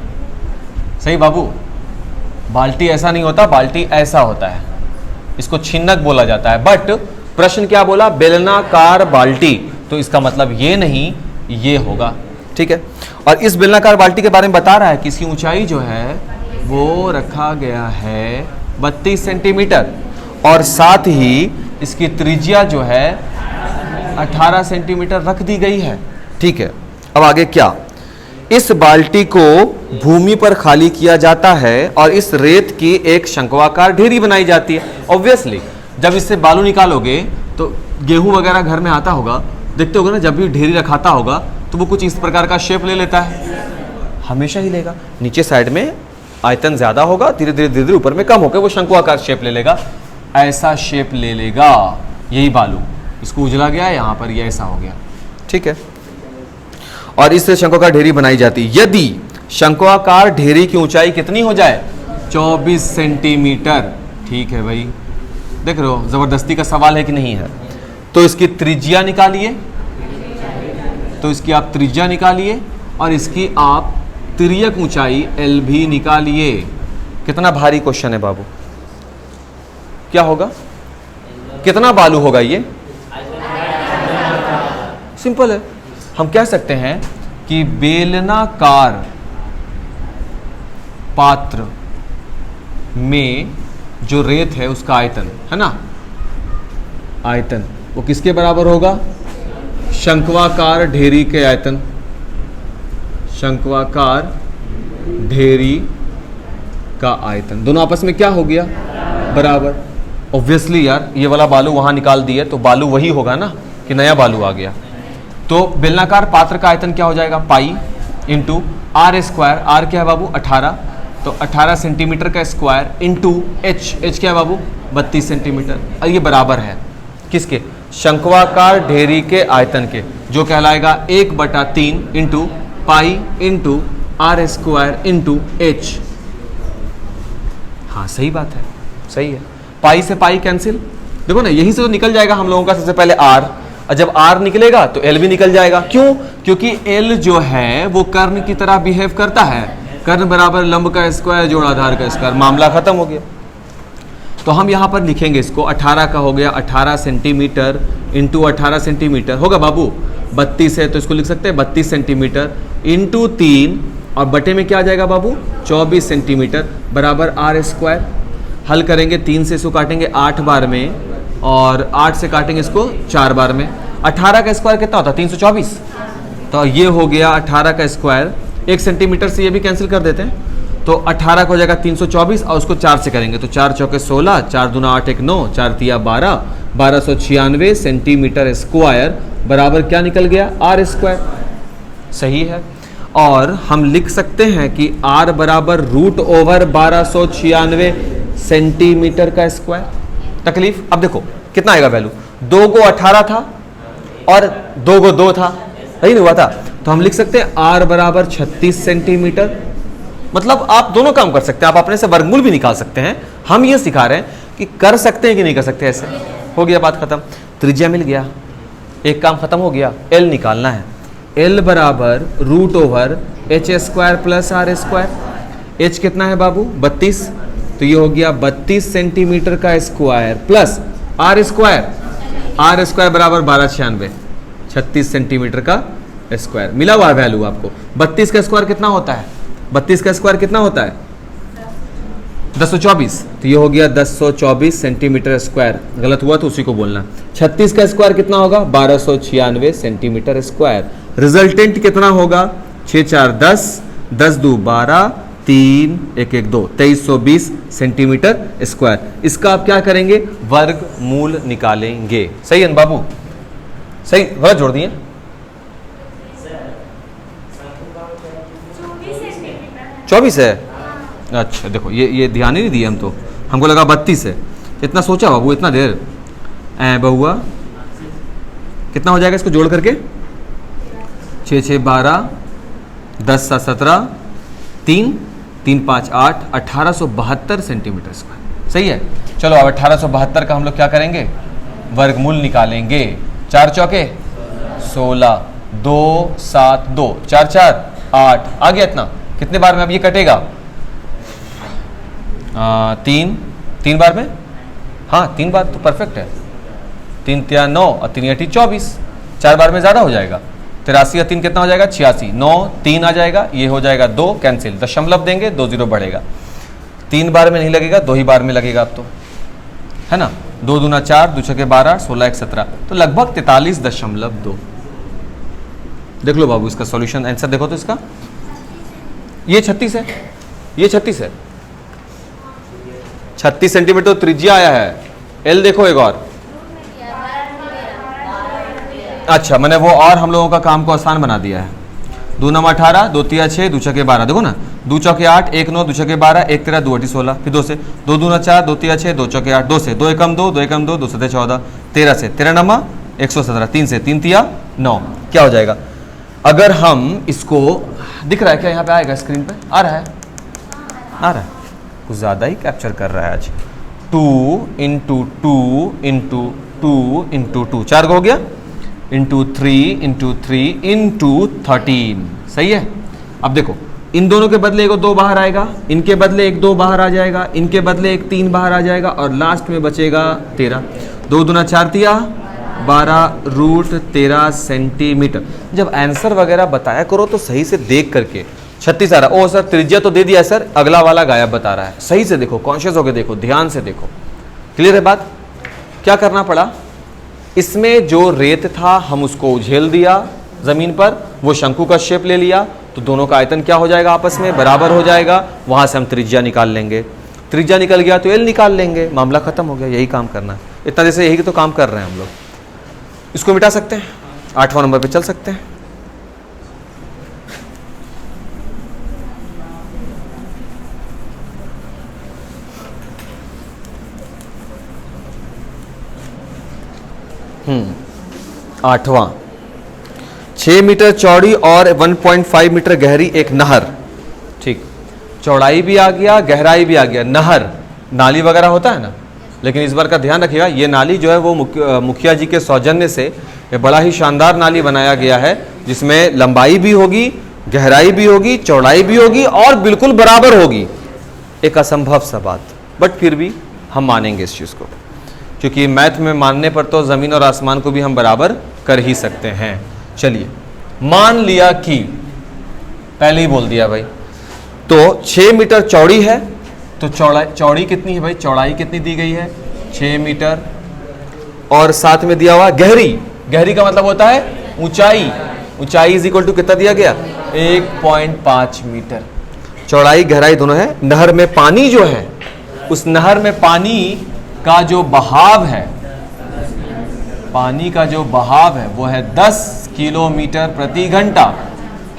सही बाबू। बाल्टी ऐसा नहीं होता, बाल्टी ऐसा होता है, इसको छिन्नक बोला जाता है। बट प्रश्न क्या बोला? बेलनाकार बाल्टी, तो इसका मतलब ये नहीं, ये होगा। ठीक है, और इस बेलनाकार बाल्टी के बारे में बता रहा है कि इसकी ऊंचाई जो है वो रखा गया है 32 सेंटीमीटर और साथ ही इसकी त्रिज्या जो है 18 सेंटीमीटर रख दी गई है। ठीक है, अब आगे क्या? इस बाल्टी को भूमि पर खाली किया जाता है और इस रेत की एक शंक्वाकार ढेरी बनाई जाती है। ऑब्वियसली जब इससे बालू निकालोगे तो गेहूं वगैरह घर में आता होगा, देखते होगे ना, जब भी ढेरी रखाता होगा तो वो कुछ इस प्रकार का शेप ले लेता है, हमेशा ही लेगा। नीचे साइड में आयतन ज्यादा होगा, धीरे धीरे धीरे धीरे ऊपर में कम होकर वो शंक्वाकार शेप ले लेगा, ऐसा शेप ले लेगा। यही बालू, इसको उजला गया, यहां पर ये ऐसा हो गया। ठीक है, और इससे शंक्वाकार ढेरी बनाई जाती है। यदि शंक्वाकार ढेरी की ऊंचाई कितनी हो जाए? 24 सेंटीमीटर। ठीक है भाई, देख रहे हो जबरदस्ती का सवाल है कि नहीं है? तो इसकी त्रिज्या निकालिए, तो इसकी आप त्रिज्या निकालिए और इसकी आप तिर्यक ऊंचाई एल भी निकालिए। कितना भारी क्वेश्चन है बाबू? क्या होगा? कितना बालू होगा ये? सिंपल है, हम कह सकते हैं कि बेलनाकार पात्र में जो रेत है उसका आयतन है ना, आयतन वो किसके बराबर होगा? शंक्वाकार ढेरी के आयतन, शंक्वाकार ढेरी का आयतन। दोनों आपस में क्या हो गया? बराबर। ऑब्वियसली यार, ये वाला बालू वहां निकाल दिया तो बालू वही होगा ना कि नया बालू आ गया। तो बेलनाकार पात्र का आयतन क्या हो जाएगा? Pi into R square. R क्या है बाबू? 18, तो 18 सेंटीमीटर का स्क्वायर इंटू एच। एच क्या है बाबू? 32 सेंटीमीटर। और ये बराबर है किसके? शंक्वाकार ढेरी के आयतन के, जो कहलाएगा 1/3 into pi into R square into H. हाँ सही बात है, सही है। पाई से पाई कैंसिल, देखो ना, यही से तो निकल जाएगा हम लोगों का सबसे पहले आर, और जब आर निकलेगा तो एल भी निकल जाएगा। क्यों? क्योंकि एल जो है वो कर्ण की तरह बिहेव करता है। कर्ण बराबर लंब का स्क्वायर जोड़ आधार का स्क्वायर, मामला खत्म हो गया। तो हम यहां पर लिखेंगे इसको, 18 का हो गया 18 सेंटीमीटर इंटू 18 सेंटीमीटर होगा बाबू, 32 है तो इसको लिख सकते हैं 32 सेंटीमीटर इंटू 3 और बटे में क्या आ जाएगा बाबू? 24 सेंटीमीटर बराबर आर स्क्वायर। हल करेंगे, 3 से इसको काटेंगे 8 बार में और 8 से काटेंगे इसको 4 बार में। 18 का स्क्वायर कितना होता है? 324। तो ये हो गया 18 का स्क्वायर, 1 सेंटीमीटर से ये भी कैंसिल कर देते हैं, तो 18 का हो जाएगा 324 और उसको 4 से करेंगे तो 4 चौके 16, 4 दूना 8, 1 9, 4 तिया 12, 1296 सेंटीमीटर स्क्वायर बराबर क्या निकल गया? R square. सही है, और हम लिख सकते हैं कि आर बराबर √1296 सेंटीमीटर का स्क्वायर। तकलीफ, अब देखो कितना आएगा वैल्यू? 2 को 18 था और 2 को 2 था, सही नहीं हुआ था, तो हम लिख सकते हैं आर बराबर 36 सेंटीमीटर। मतलब आप दोनों काम कर सकते हैं, आप अपने से वर्गमूल भी निकाल सकते हैं। हम ये सिखा रहे हैं कि कर सकते हैं कि नहीं कर सकते। ऐसे हो गया, बात खत्म, त्रिज्या मिल गया, एक काम खत्म हो गया। एल निकालना है, एल बराबर √h² plus R square. H कितना है बाबू? 32, तो ये हो गया 32 सेंटीमीटर का square plus R square. R square बराबर 1296, 36 सेंटीमीटर का स्क्वायर। मिला हुआ वैल्यू आपको। 32 का स्क्वायर कितना होता है? 32 का स्क्वायर कितना होता है? 1024, तो ये हो गया 1024 सेंटीमीटर स्क्वायर। गलत हुआ तो उसी को बोलना। 36 का स्क्वायर कितना होगा? 1296 सेंटीमीटर स्क्वायर। रिजल्टेंट कितना होगा? 6 4 10, 10 2 12, 3 1 1 2, 2320 सेंटीमीटर स्क्वायर। इसका आप क्या करेंगे? वर्गमूल निकालेंगे। सही है बाबू? सही, गलत जोड़ दिए। 24 है? अच्छा देखो, ये ध्यान ही नहीं दिया हम तो, हमको लगा 32 है। इतना सोचा बाबू, इतना देर बहुआ कितना हो जाएगा इसको जोड़ करके? 6 6 12, 10 7 17, 3 3 5 8, 1872 सेंटीमीटर स्क्वायर। सही है। चलो अब 1872 का हम लोग क्या करेंगे? वर्गमूल निकालेंगे। 4 चौके 16, 2 7 2, 4 4 8, आ गया इतना। कितने बार में अब ये कटेगा? 3 बार में। हाँ 3 बार तो परफेक्ट है। 3 तिया 9 और 3 8 24, 4 बार में ज़्यादा हो जाएगा। 83 या 3 कितना हो जाएगा 86, 9 3 आ जाएगा, ये हो जाएगा 2 कैंसिल, दशमलव देंगे 2 0 बढ़ेगा। 3 बार में नहीं लगेगा, 2 ही बार में लगेगा अब तो, है ना। 2 दूना 4, 2 छके 12, 16 1 17, तो लगभग 43.2। देख लो बाबू इसका सॉल्यूशन, आंसर देखो तो इसका, ये 36 है, ये 36 है, 36 सेंटीमीटर त्रिज्या आया है। एल देखो एक और, अच्छा मैंने वो और हम लोगों का काम को आसान बना दिया है। 2 9 18, 2 3 6, 2 6 12, देखो ना, 2 चौके 8, 1 9, 2 छके 12, 1 13, 2 8 16, फिर 2 से 2 दूना 4, 2 3 6, 2 चौके 8, 2 से 2 एकम 2, 2 एकम 2, 2 7 14, 13 से 13 नमा 117, 3 से 3 तिया 9, क्या हो जाएगा। अगर हम इसको, दिख रहा है क्या यहाँ पे, आएगा स्क्रीन पे, आ रहा है, आ रहा है, कुछ ज़्यादा ही कैप्चर कर रहा है आज। 2 इंटू 2 इंटू 2 इंटू 2, 4 हो गया, इंटू 3 इंटू 3 इंटू 13, सही है। अब देखो इन दोनों के बदले एक 2 बाहर आएगा, इनके बदले एक 2 बाहर आ जाएगा, इनके बदले एक 3 बाहर आ जाएगा, और लास्ट में बचेगा 13। 2 दूना 4 तिया 12 रूट 13 सेंटीमीटर। जब आंसर वगैरह बताया करो तो सही से देख करके। 36 आ रहा, ओ सर त्रिज्या तो दे दिया सर, अगला वाला गायब बता रहा है। सही से देखो, कॉन्शियस होकर देखो, ध्यान से देखो, क्लियर है बात। क्या करना पड़ा, इसमें जो रेत था हम उसको उझेल दिया जमीन पर, वो शंकु का शेप ले लिया, तो दोनों का आयतन क्या हो जाएगा, आपस में बराबर हो जाएगा। वहां से हम त्रिज्या निकाल लेंगे, त्रिज्या निकल गया तो एल निकाल लेंगे, मामला खत्म हो गया। यही काम करना है, इतना जैसे यही तो काम कर रहे हैं हम लोग। इसको मिटा सकते हैं, 8वां नंबर पे चल सकते हैं। आठवां, 6 मीटर चौड़ी और 1.5 मीटर गहरी एक नहर, ठीक, चौड़ाई भी आ गया, गहराई भी आ गया। नहर नाली वगैरह होता है ना, लेकिन इस बार का ध्यान रखिएगा, ये नाली जो है वो मुखिया जी के सौजन्य से ये बड़ा ही शानदार नाली बनाया गया है, जिसमें लंबाई भी होगी, गहराई भी होगी, चौड़ाई भी होगी और बिल्कुल बराबर होगी। एक असंभव सा बात, बट फिर भी हम मानेंगे इस चीज़ को, क्योंकि मैथ में मानने पर तो ज़मीन और आसमान को भी हम बराबर कर ही सकते हैं। चलिए, मान लिया कि, पहले ही बोल दिया भाई, तो 6 मीटर चौड़ी है, तो चौड़ी कितनी है भाई, चौड़ाई कितनी दी गई है 6 मीटर, और साथ में दिया हुआ गहरी, गहरी का मतलब होता है ऊंचाई, ऊंचाई इज इक्वल टू कितना दिया गया 1.5 मीटर। चौड़ाई गहराई दोनों है। नहर में पानी जो है, उस नहर में पानी का जो बहाव है, पानी का जो बहाव है वो है 10 किलोमीटर प्रति घंटा।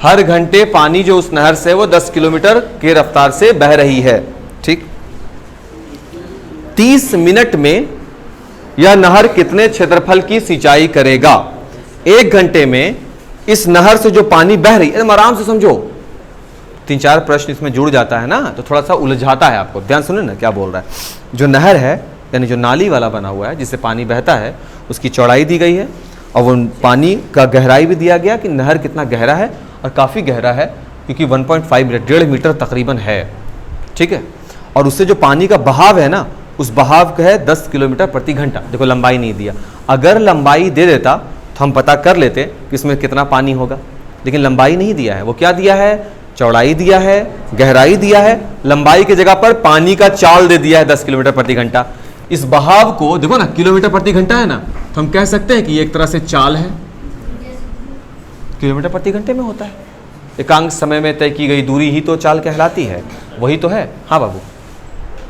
हर घंटे पानी जो उस नहर से वो 10 किलोमीटर के रफ्तार से बह रही है, ठीक। 30 मिनट में यह नहर कितने क्षेत्रफल की सिंचाई करेगा। 1 घंटे में इस नहर से जो पानी बह रही है, आराम से समझो, 3-4 प्रश्न इसमें जुड़ जाता है ना, तो थोड़ा सा उलझाता है आपको। ध्यान सुने ना क्या बोल रहा है। जो नहर है, यानी जो नाली वाला बना हुआ है जिससे पानी बहता है, उसकी चौड़ाई दी गई है, और वो पानी का गहराई भी दिया गया कि नहर कितना गहरा है, और काफ़ी गहरा है क्योंकि 1.5 मीटर, 1.5 मीटर तकरीबन है, ठीक है। और उससे जो पानी का बहाव है ना, उस बहाव का है 10 किलोमीटर प्रति घंटा। देखो लंबाई नहीं दिया, अगर लंबाई दे देता तो हम पता कर लेते कि इसमें कितना पानी होगा, लेकिन लंबाई नहीं दिया है। वो क्या दिया है, चौड़ाई दिया है, गहराई दिया है, लंबाई की जगह पर पानी का चाल दे दिया है 10 किलोमीटर प्रति घंटा। इस बहाव को देखो ना, किलोमीटर प्रति घंटा है ना, तो हम कह सकते हैं कि एक तरह से चाल है, किलोमीटर प्रति घंटे में होता है। एकांक समय में तय की गई दूरी ही तो चाल कहलाती है, वही तो है। हाँ बाबू,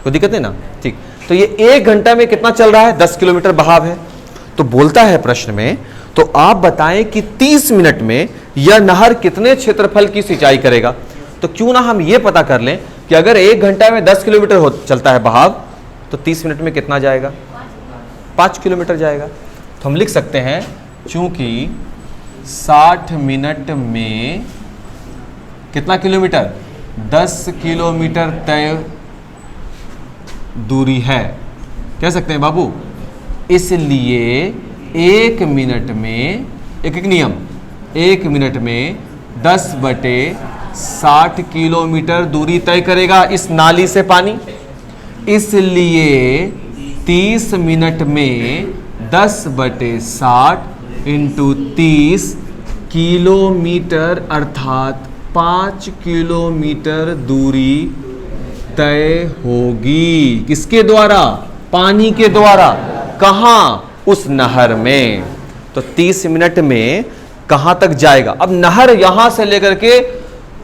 कोई दिक्कत नहीं ना, ठीक। तो ये 1 घंटा में कितना चल रहा है, 10 किलोमीटर बहाव है। तो बोलता है प्रश्न में, तो आप बताएं कि 30 मिनट में यह नहर कितने क्षेत्रफल की सिंचाई करेगा। तो क्यों ना हम ये पता कर लें कि अगर 1 घंटा में 10 किलोमीटर चलता है बहाव, तो 30 मिनट में कितना जाएगा, 5 किलोमीटर जाएगा। तो हम लिख सकते हैं, चूंकि 60 मिनट में कितना किलोमीटर, 10 किलोमीटर तय दूरी है, कह सकते हैं बाबू, इसलिए 1 मिनट में, एक नियम, 1 मिनट में 10/60 किलोमीटर दूरी तय करेगा इस नाली से पानी। इसलिए 30 मिनट में 10/60 इंटू 30 किलोमीटर, अर्थात 5 किलोमीटर दूरी तय होगी। किसके द्वारा? पानी के द्वारा। कहां? उस नहर में। तो 30 मिनट में कहां तक जाएगा? अब नहर यहां से लेकर के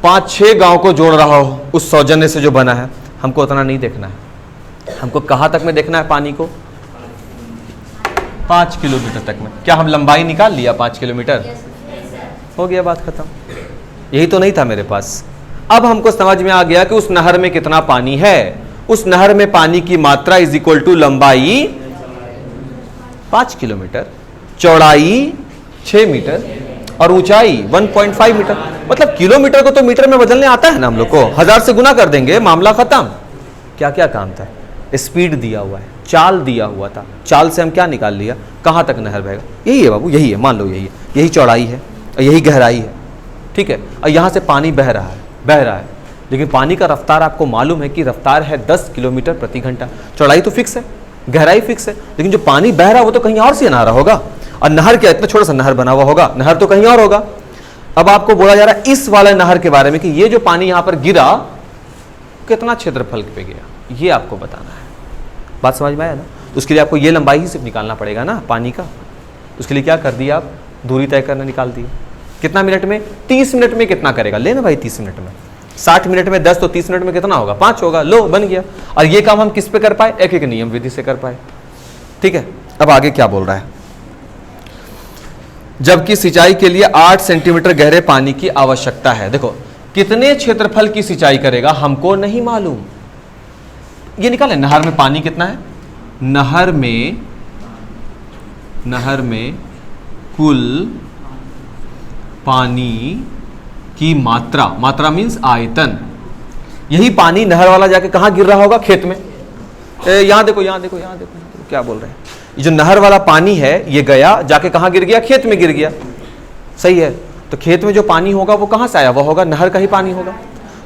5-6 गांव को जोड़ रहा हो उस सौजन्य से जो बना है, हमको उतना नहीं देखना है। हमको कहां तक में देखना है पानी को? 5 किलोमीटर तक में। क्या हम लंबाई निकाल लिया 5 किलोमीटर? हो गया, बात खत्म। यही तो नहीं था मेरे पास। अब हमको समझ में आ गया कि उस नहर में कितना पानी है। उस नहर में पानी की मात्रा इज इक्वल टू लंबाई 5 किलोमीटर, चौड़ाई 6 मीटर और ऊंचाई 1.5 मीटर। मतलब किलोमीटर को तो मीटर में बदलने आता है ना हम लोग को, 1000 से गुना कर देंगे, मामला खत्म। क्या क्या काम था? स्पीड दिया हुआ है, चाल दिया हुआ था, चाल से हम क्या निकाल लिया? कहां तक नहर बहेगा। यही है बाबू, यही है, मान लो यही है, यही चौड़ाई है और यही गहराई है, ठीक है। और यहां से पानी बह रहा है, लेकिन पानी का रफ्तार आपको मालूम है कि रफ्तार है 10 किलोमीटर प्रति घंटा। चौड़ाई तो फिक्स है, गहराई फिक्स है, लेकिन जो पानी बह रहा है वो तो कहीं और से नहा रहा होगा। और नहर क्या, इतना छोटा सा नहर बना हुआ होगा, नहर तो कहीं और होगा। अब आपको बोला जा रहा है इस वाले नहर के बारे में कि ये जो पानी यहां पर गिरा कितना क्षेत्रफल पे गया, ये आपको बताना है। बात समझ में आया ना? तो उसके लिए आपको ये लंबाई ही सिर्फ निकालना पड़ेगा ना पानी का। उसके लिए क्या कर दिया आप? दूरी तय करना निकाल दी। कितना मिनट में? 30 मिनट में कितना करेगा? लेना भाई 30 मिनट में, 60 मिनट में 10, तो 30 मिनट में कितना होगा? 5 होगा। लो, बन गया। और ये काम हम किस पे कर पाए? एक एक नियम विधि से कर पाए, ठीक है। अब आगे क्या बोल रहा है? जबकि सिंचाई के लिए 8 सेंटीमीटर गहरे पानी की आवश्यकता है। देखो कितने क्षेत्रफल की सिंचाई करेगा हमको नहीं मालूम। ये निकाले नहर में पानी कितना है। नहर में कुल पानी की मात्रा मीन्स आयतन। यही पानी नहर वाला जाके कहां गिर रहा होगा? खेत में। यहां देखो, क्या बोल रहे हैं? ये जो नहर वाला पानी है ये गया जाके कहां गिर गया? खेत में गिर गया। सही है। तो खेत में जो पानी होगा वो कहां से आया? वो होगा नहर का ही पानी होगा।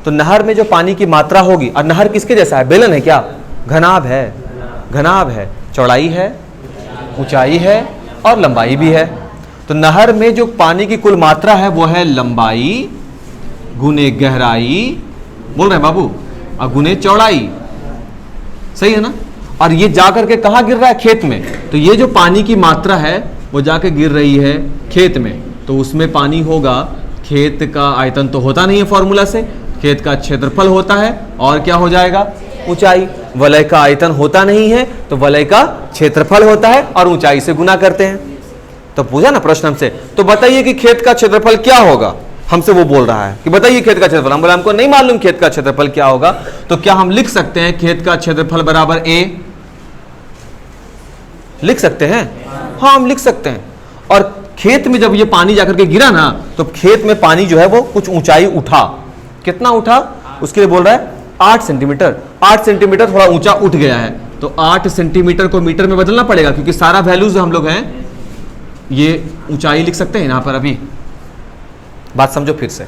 तो नहर में जो पानी की मात्रा होगी, और नहर किसके जैसा है? बेलन है क्या? घनाभ है, चौड़ाई है, ऊंचाई है और लंबाई भी है। तो नहर में जो पानी की कुल मात्रा है वो है लंबाई गुने गहराई, बोल रहे हैं बाबू, और गुने चौड़ाई। सही है ना? और ये जाकर के कहां गिर रहा है? खेत में। तो ये जो पानी की मात्रा है वो जाके गिर रही है खेत में, तो उसमें पानी होगा। खेत का आयतन तो होता नहीं है फॉर्मूला से, खेत का क्षेत्रफल होता है, और क्या हो जाएगा? ऊंचाई। वलय का आयतन होता नहीं है तो वलय का क्षेत्रफल होता है और ऊंचाई से गुना करते हैं। तो पूछा ना प्रश्न हमसे, तो बताइए कि खेत का क्षेत्रफल क्या होगा। हमसे वो बोल रहा है कि बताइए खेत का क्षेत्रफल। हम बोला हमको नहीं मालूम खेत का क्षेत्रफल क्या होगा। तो क्या हम लिख सकते हैं खेत का क्षेत्रफल बराबर A? लिख सकते हैं? हाँ, हम लिख सकते हैं। और खेत में जब ये पानी जाकर के गिरा ना, तो खेत में पानी जो है वो कुछ ऊंचाई उठा। कितना उठा? उसके लिए बोल रहा है 8 सेंटीमीटर। 8 सेंटीमीटर थोड़ा ऊंचा उठ गया है, तो 8 सेंटीमीटर को मीटर में बदलना पड़ेगा, क्योंकि सारा वैल्यूज हम लोग हैं ये ऊंचाई लिख सकते हैं यहां पर। अभी बात समझो फिर से।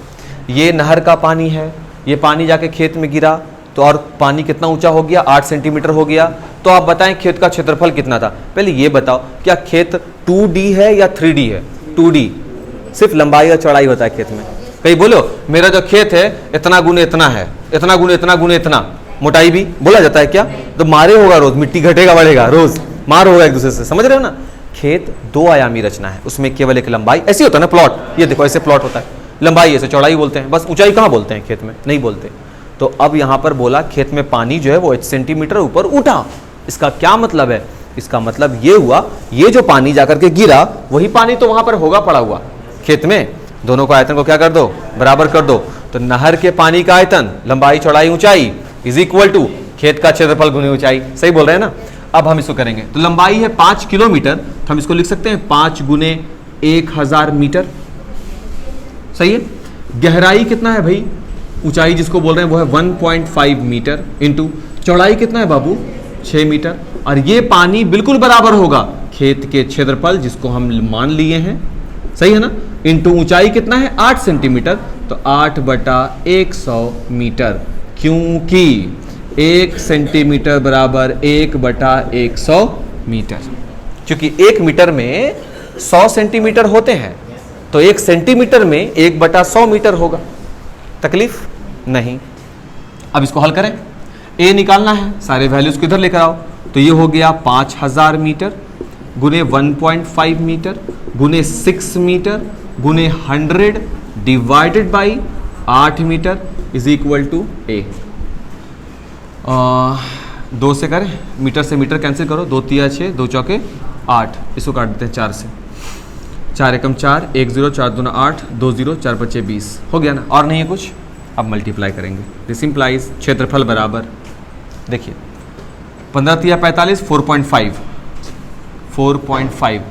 ये नहर का पानी है, ये पानी जाके खेत में गिरा, तो और पानी कितना ऊंचा हो गया? 8 सेंटीमीटर हो गया। तो आप बताएं खेत का क्षेत्रफल कितना था। पहले ये बताओ, क्या खेत 2D है या 3D है? 2D। सिर्फ लंबाई और चौड़ाई होता है खेत में। कहीं बोलो मेरा जो खेत है इतना गुने इतना है, इतना गुने इतना गुने इतना। मोटाई भी बोला जाता है क्या? तो मारे होगा रोज, मिट्टी घटेगा बढ़ेगा, रोज मार होगा एक दूसरे से। समझ रहे हो ना? खेत 2 आयामी रचना है, उसमें केवल एक लंबाई। ऐसे होता है ना प्लॉट, ये देखो ऐसे प्लॉट होता है, लंबाई ऐसे, चौड़ाई बोलते हैं। बस ऊंचाई कहाँ बोलते हैं? खेत में नहीं बोलते। तो अब यहां पर बोला खेत में पानी जो है वो 8 सेंटीमीटर ऊपर उठा। इसका क्या मतलब है? इसका मतलब ये हुआ, ये जो पानी जाकर के गिरा वही पानी तो वहां पर होगा पड़ा हुआ खेत में। दोनों का आयतन को क्या कर दो? बराबर कर दो। तो नहर के पानी का आयतन लंबाई चौड़ाई ऊंचाई इज इक्वल टू खेत का क्षेत्रफल गुने ऊंचाई। सही बोल रहे हैं ना? अब हम इसको करेंगे। तो लंबाई है 5 किलोमीटर, तो हम इसको लिख सकते हैं 5 गुने 1000 मीटर। सही है। गहराई कितना है भाई? ऊंचाई जिसको बोल रहे हैं वो है 1.5 मीटर, इंटू चौड़ाई कितना है बाबू? 6 मीटर। और ये पानी बिल्कुल बराबर होगा खेत के क्षेत्रफल जिसको हम मान लिए हैं। सही है ना? इंटू ऊंचाई कितना है? 8 सेंटीमीटर, तो 8/100 मीटर, क्योंकि 1 सेंटीमीटर बराबर 1/100 मीटर। क्योंकि 1 मीटर में 100 सेंटीमीटर होते हैं, तो 1 सेंटीमीटर में 1/100 मीटर होगा। तकलीफ नहीं। अब इसको हल करें, ए निकालना है, सारे वैल्यूज को इधर लेकर आओ। तो ये हो गया 5000 मीटर गुने 1.5 मीटर गुने 6 मीटर गुने 100 divided by 8 metre is equal to A. 2 से करें, मीटर से मीटर कैंसिल करो, 2 तिया 6, 2 चौके 8, इसको काट देते हैं 4 से। 4 एकम 4, 1 0, 4 दूना 8, 2 0, 4 5 20, हो गया ना, और नहीं है कुछ। अब मल्टीप्लाई करेंगे, दिस इंप्लाइज क्षेत्रफल बराबर, देखिए 15 तिया 45, 4.5,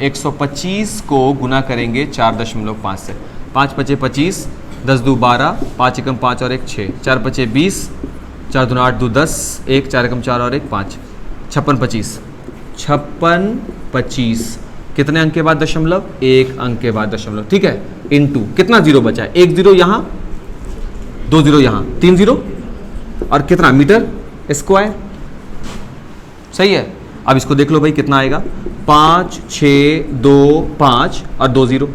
125 को गुना करेंगे 4.5 से, 5 5 25, 10 2 12, 5 एकम 5 और 1 6, 4 5 20, 4 दूना 8 2 10, 1 4 एकम 4 और 1 5, 56 25, कितने अंक के बाद दशमलव? 1 अंक के बाद दशमलव, ठीक है। इनटू कितना जीरो बचा है? 1 0 यहाँ, 2 0 यहाँ, 3 0, और कितना मीटर स्क्वायर, सही है। अब इसको देख लो भाई कितना आएगा, 5 6 2 5 और 2 0,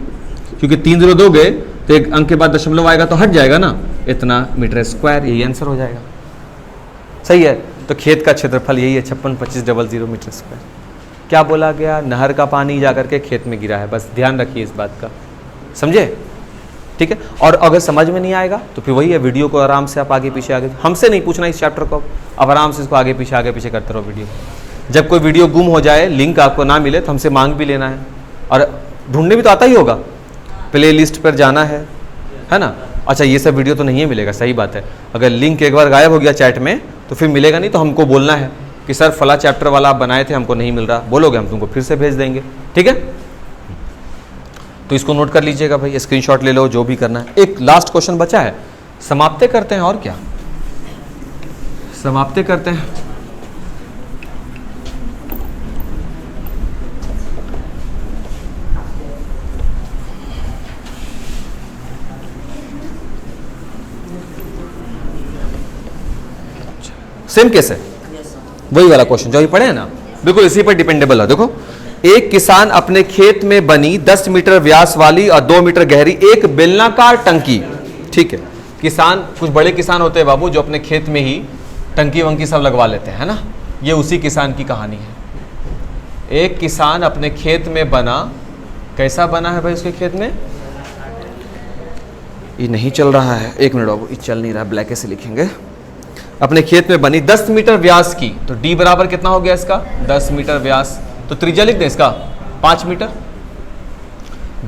क्योंकि 3 0 दोगे तो 1 अंक के बाद दशमलव आएगा तो हट जाएगा ना, इतना मीटर स्क्वायर, यही आंसर हो जाएगा, सही है। तो खेत का क्षेत्रफल यही है, 56,25,00 मीटर स्क्वायर। क्या बोला गया? नहर का पानी जाकर के खेत में गिरा है, बस ध्यान रखिए इस बात का, समझे, ठीक है। और अगर समझ में नहीं आएगा तो फिर वही है, वीडियो को आराम से आप आगे पीछे हमसे नहीं पूछना इस चैप्टर को, अब आराम से इसको आगे पीछे करते रहो वीडियो। जब कोई वीडियो गुम हो जाए, लिंक आपको ना मिले तो हमसे मांग भी लेना है, और ढूंढने भी तो आता ही होगा, प्ले लिस्ट पर जाना है ना। अच्छा ये सब वीडियो तो नहीं मिलेगा, सही बात है। अगर लिंक एक बार गायब हो गया चैट में तो फिर मिलेगा नहीं, तो हमको बोलना है कि सर फला चैप्टर वाला आप बनाए थे, हमको नहीं मिल रहा, बोलोगे हम तुमको फिर से भेज देंगे, ठीक है। तो इसको नोट कर लीजिएगा भाई, स्क्रीनशॉट ले लो, जो भी करना है। एक लास्ट क्वेश्चन बचा है, समाप्ति करते हैं, और क्या समाप्ति करते हैं। सेम केस है, वही वाला क्वेश्चन जो अभी पढ़े हैं ना, बिल्कुल इसी पर डिपेंडेबल है। देखो, एक किसान अपने खेत में बनी 10 मीटर व्यास वाली और 2 मीटर गहरी एक बेलनाकार टंकी, ठीक है। किसान, कुछ बड़े किसान होते हैं बाबू जो अपने खेत में ही टंकी वंकी सब लगवा लेते हैं, है ना, ये उसी किसान की कहानी है। एक किसान अपने खेत में बना, कैसा बना है भाई उसके खेत में, ये नहीं चल रहा है, 1 मिनट बाबू, ये चल नहीं रहा, ब्लैक से लिखेंगे। अपने खेत में बनी 10 मीटर व्यास की, तो डी बराबर कितना हो गया इसका, 10 मीटर व्यास, तो त्रिज्या लिख दें इसका 5 मीटर।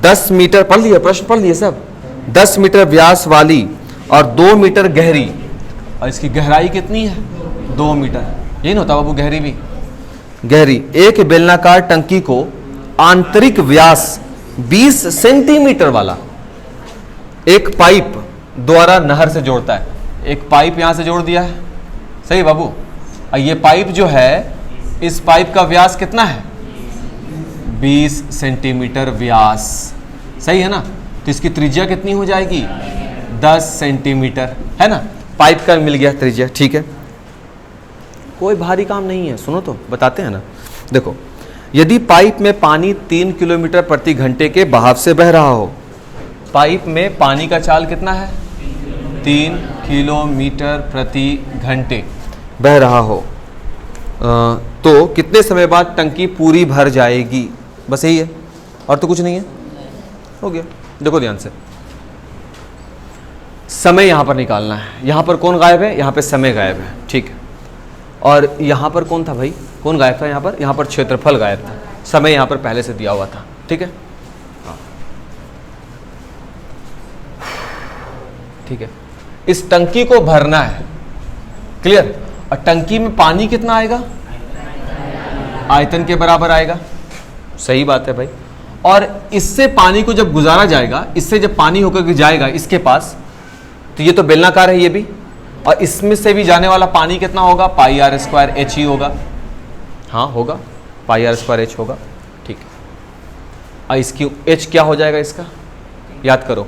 10 मीटर पढ़ लिया, प्रश्न पढ़ लिए सब। 10 मीटर व्यास वाली और 2 मीटर गहरी, और इसकी गहराई कितनी है, 2 मीटर, यही ना होता बाबू, गहरी भी गहरी। एक बेलनाकार टंकी को आंतरिक व्यास 20 सेंटीमीटर वाला एक पाइप द्वारा नहर से जोड़ता है। एक पाइप यहां से जोड़ दिया है, सही बाबू, और ये पाइप जो है, इस पाइप का व्यास कितना है, 20 सेंटीमीटर व्यास, सही है ना। तो इसकी त्रिज्या कितनी हो जाएगी, 10 सेंटीमीटर, है ना। पाइप का मिल गया त्रिज्या, ठीक है, कोई भारी काम नहीं है। सुनो तो बताते हैं ना, देखो, यदि पाइप में पानी 3 किलोमीटर प्रति घंटे के बहाव से बह रहा हो, पाइप में पानी का चाल कितना है, 3 किलोमीटर प्रति घंटे बह रहा हो, तो कितने समय बाद टंकी पूरी भर जाएगी, बस यही है, और तो कुछ नहीं है, हो गया। देखो ध्यान से, समय यहां पर निकालना है, यहां पर कौन गायब है, यहां पे समय गायब है, ठीक है। और यहां पर कौन था भाई, कौन गायब था यहां पर क्षेत्रफल गायब था, समय यहां पर पहले से दिया हुआ था, ठीक है, हाँ ठीक है। इस टंकी को भरना है, क्लियर। और टंकी में पानी कितना आएगा, आयतन के बराबर आएगा, सही बात है भाई। और इससे पानी को जब गुजारा जाएगा, इससे जब पानी होकर के जाएगा इसके पास, तो ये तो बेलनाकार है ये भी, और इसमें से भी जाने वाला पानी कितना होगा, पाई आर स्क्वायर एच ही होगा, हाँ होगा, पाई आर स्क्वायर एच होगा, ठीक है। और इसकी एच क्या हो जाएगा, इसका याद करो,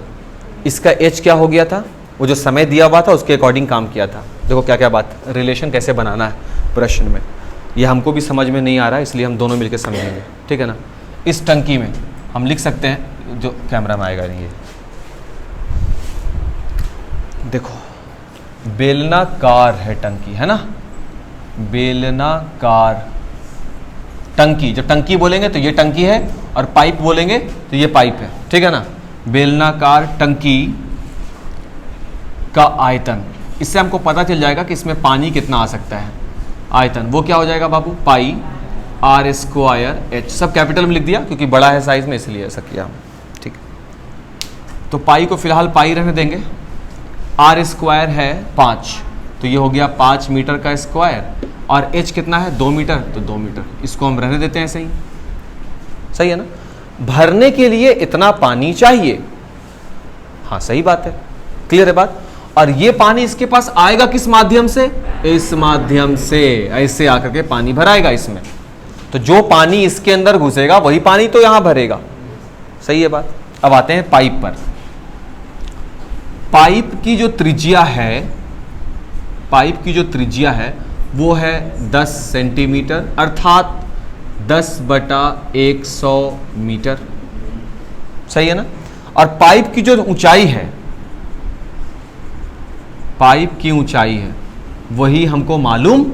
इसका एच क्या हो गया था, वो जो समय दिया हुआ था उसके अकॉर्डिंग काम किया था। देखो क्या क्या बात, रिलेशन कैसे बनाना है प्रश्न में। ये हमको भी समझ में नहीं आ रहा है, इसलिए हम दोनों मिलकर समझेंगे, ठीक है ना। इस टंकी में हम लिख सकते हैं, जो कैमरा में आएगा नहीं, ये देखो बेलनाकार है टंकी, है ना, बेलनाकार टंकी। जब टंकी बोलेंगे तो ये टंकी है, और पाइप बोलेंगे तो ये पाइप है, ठीक है ना। बेलनाकार टंकी का आयतन, इससे हमको पता चल जाएगा कि इसमें पानी कितना आ सकता है। आयतन वो क्या हो जाएगा बाबू, पाई आर स्क्वायर एच, सब कैपिटल में लिख दिया क्योंकि बड़ा है साइज में, इसलिए ऐसा किया हम, ठीक। तो पाई को फिलहाल पाई रहने देंगे। आर स्क्वायर है 5, तो ये हो गया 5 मीटर का स्क्वायर, और एच कितना है 2 मीटर, तो 2 मीटर, इसको हम रहने देते हैं सही, सही है ना। भरने के लिए इतना पानी चाहिए, हाँ सही बात है, क्लियर है बात। और ये पानी इसके पास आएगा किस माध्यम से, इस माध्यम से, ऐसे आकर के पानी भराएगा इसमें। तो जो पानी इसके अंदर घुसेगा वही पानी तो यहां भरेगा, सही है बात। अब आते हैं पाइप पर। पाइप की जो त्रिज्या है, पाइप की जो त्रिज्या है वो है 10 सेंटीमीटर, अर्थात 10/100 मीटर, सही है ना। और पाइप की जो ऊंचाई है, पाइप की ऊंचाई है वही हमको मालूम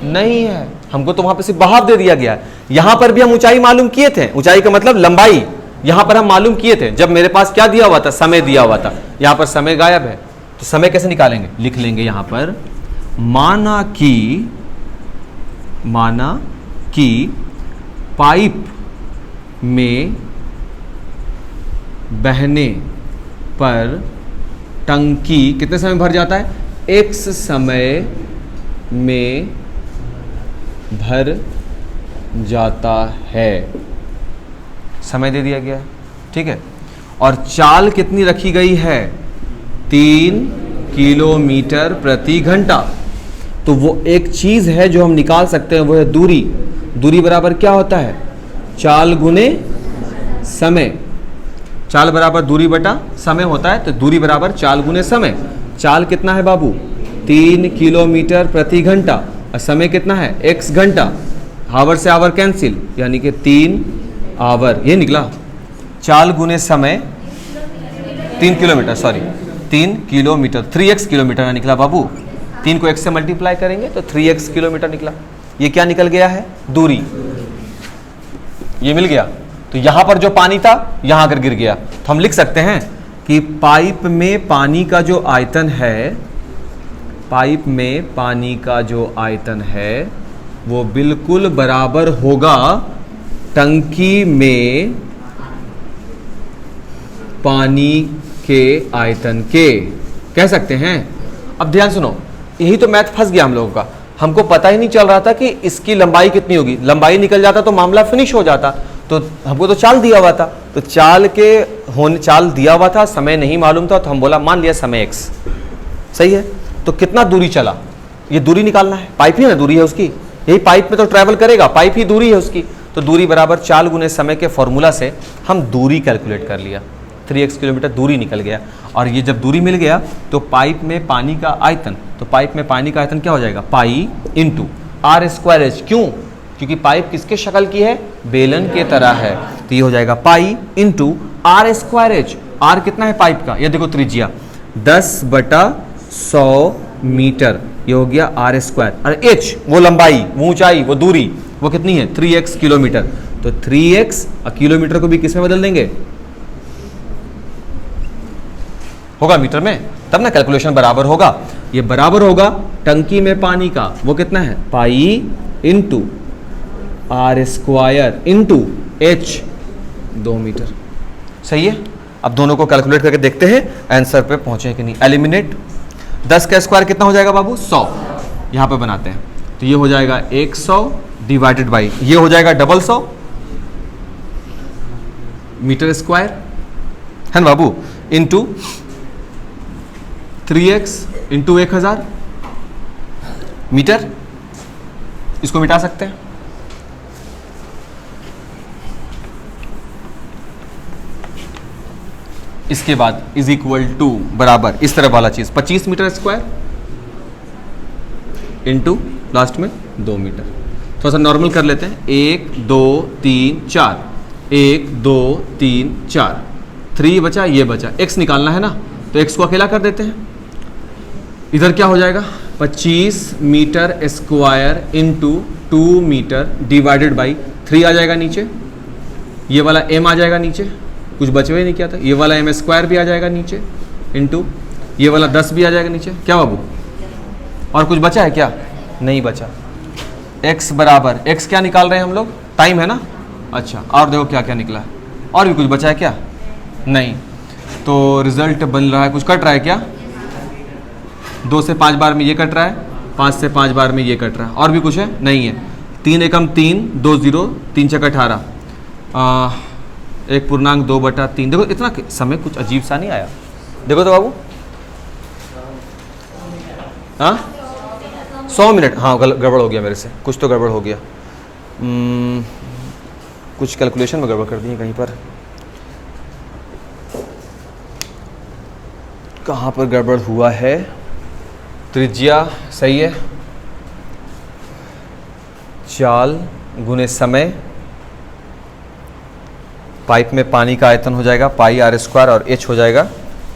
नहीं है, हमको तो वहां पे सिर्फ बहाव दे दिया गया है। यहां पर भी हम ऊंचाई मालूम किए थे, ऊंचाई का मतलब लंबाई, यहां पर हम मालूम किए थे जब मेरे पास क्या दिया हुआ था, समय दिया हुआ था। यहां पर समय गायब है, तो समय कैसे निकालेंगे, लिख लेंगे यहां पर, माना कि पाइप में बहने पर टंकी कितने समय में भर जाता है, x समय में भर जाता है, समय दे दिया गया है, ठीक है। और चाल कितनी रखी गई है, 3 किलोमीटर प्रति घंटा। तो वो एक चीज है जो हम निकाल सकते हैं, वो है दूरी। दूरी बराबर क्या होता है, चाल गुने समय, चाल बराबर दूरी बटा समय होता है, तो दूरी बराबर चाल गुने समय। चाल कितना है बाबू, 3 किलोमीटर प्रति घंटा, और समय कितना है, x घंटा, आवर से आवर कैंसिल, यानी कि 3 आवर, ये निकला। चाल गुने समय 3 kilometre, sorry 3 kilometre, 3x kilometre ना निकला बाबू, 3 को x से मल्टीप्लाई करेंगे तो 3x किलोमीटर निकला। ये क्या निकल गया है, दूरी, ये मिल गया। तो यहां पर जो पानी था यहां आकर गिर गया, तो हम लिख सकते हैं कि पाइप में पानी का जो आयतन है, पाइप में पानी का जो आयतन है वो बिल्कुल बराबर होगा टंकी में पानी के आयतन के, कह सकते हैं। अब ध्यान सुनो, यही तो मैथ फंस गया हम लोगों का, हमको पता ही नहीं चल रहा था कि इसकी लंबाई कितनी होगी। लंबाई निकल जाता तो मामला फिनिश हो जाता, तो हमको तो चाल दिया हुआ था, तो चाल के होने, चाल दिया हुआ था, समय नहीं मालूम था, तो हम बोला मान लिया समय x, सही है। तो कितना दूरी चला, ये दूरी निकालना है, पाइप ही ना दूरी है उसकी, यही पाइप में तो ट्रैवल करेगा, पाइप ही दूरी है उसकी। तो दूरी बराबर चाल गुने समय के फॉर्मूला से हम दूरी कैलकुलेट कर लिया, 3x किलोमीटर दूरी निकल गया। और ये जब दूरी मिल गया तो पाइप में पानी का आयतन, तो पाइप में पानी का आयतन क्या हो जाएगा, pi into R square H. क्यों, क्योंकि पाइप किसके शक्ल की है, बेलन के तरह है, तो ये हो जाएगा pi into R square H. R कितना है पाइप का, ये देखो त्रिज्या 10/100 मीटर, ये हो गया आर स्क्वायर। और एच वो लंबाई, वो ऊंचाई, वो दूरी, वो कितनी है 3x किलोमीटर। तो 3x किलोमीटर को भी किस में बदल देंगे, होगा मीटर में, तब ना कैलकुलेशन बराबर होगा। ये बराबर होगा टंकी में पानी का, वो कितना है, pi into R square into H, 2 metre, सही है। अब दोनों को कैलकुलेट करके देखते हैं आंसर पे पहुंचे कि नहीं। एलिमिनेट, 10 का स्क्वायर कितना हो जाएगा बाबू, 100, यहां पे बनाते हैं, तो ये हो जाएगा 100 डिवाइडेड बाई, ये हो जाएगा 100 मीटर स्क्वायर, है ना बाबू, इंटू 3x इंटू 1000 मीटर, इसको मिटा सकते हैं। इसके बाद इज इक्वल टू बराबर इस तरह वाला चीज 25 मीटर स्क्वायर इंटू लास्ट में 2 मीटर। थोड़ा सा नॉर्मल कर लेते हैं। 1 2 3 4, 1 2 3 4, 3 बचा, ये बचा, x निकालना है ना, तो x को अकेला कर देते हैं। इधर क्या हो जाएगा, 25 metre square into 2 metre divided by 3 आ जाएगा नीचे, ये वाला m आ जाएगा नीचे, कुछ बचे हुए नहीं क्या था, ये वाला m स्क्वायर भी आ जाएगा नीचे, इंटू ये वाला 10 भी आ जाएगा नीचे। क्या बाबू, और कुछ बचा है क्या, नहीं बचा। x बराबर, x क्या निकाल रहे हैं हम लोग, टाइम है ना, अच्छा, और देखो क्या क्या निकला है, और भी कुछ बचा है क्या, नहीं, तो रिजल्ट बन रहा है, कुछ कट रहा है क्या, 2 से 5 बार में ये कट रहा है, 5 से 5 बार में ये कट रहा है, और भी कुछ है, नहीं है। 3 एकम 3, 2 0, 3 छक्का 18, 1 पूर्णांक 2/3। देखो इतना समय कुछ अजीब सा नहीं आया, देखो तो बाबू, हाँ 100 मिनट, हाँ गड़बड़ हो गया मेरे से, कुछ तो गड़बड़ हो गया, कुछ कैलकुलेशन में गड़बड़ कर दी है कहीं पर, कहाँ पर गड़बड़ हुआ है, त्रिज्या सही है, चाल गुने समय, पाइप में पानी का आयतन हो जाएगा पाई r स्क्वायर और h हो जाएगा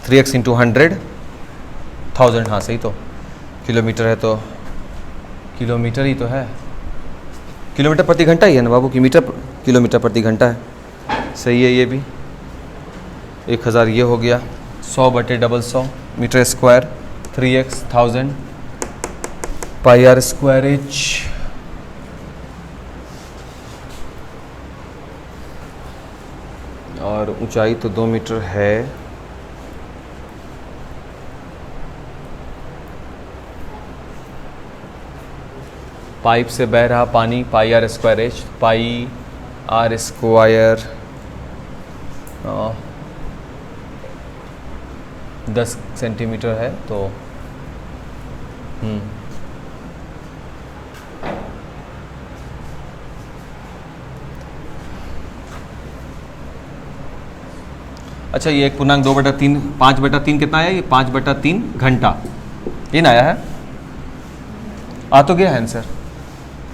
3x इंटू 100,000, हाँ सही, तो किलोमीटर है तो किलोमीटर ही तो है, किलोमीटर प्रति घंटा ही है ना बाबू, कि मीटर किलोमीटर प्रति घंटा है, सही है ये भी। 1000 ये हो गया, 100/100 मीटर स्क्वायर, 3x 1000 पाई r स्क्वायर h, और ऊंचाई तो 2 मीटर है, पाइप से बह रहा पानी पाई r स्क्वायर h, पाई r स्क्वायर 10 सेंटीमीटर है, तो अच्छा, ये 1 पूर्णांक 2/3, 5/3 कितना आया, ये 5/3 घंटा, ये ना आया है, आ तो गया है आंसर,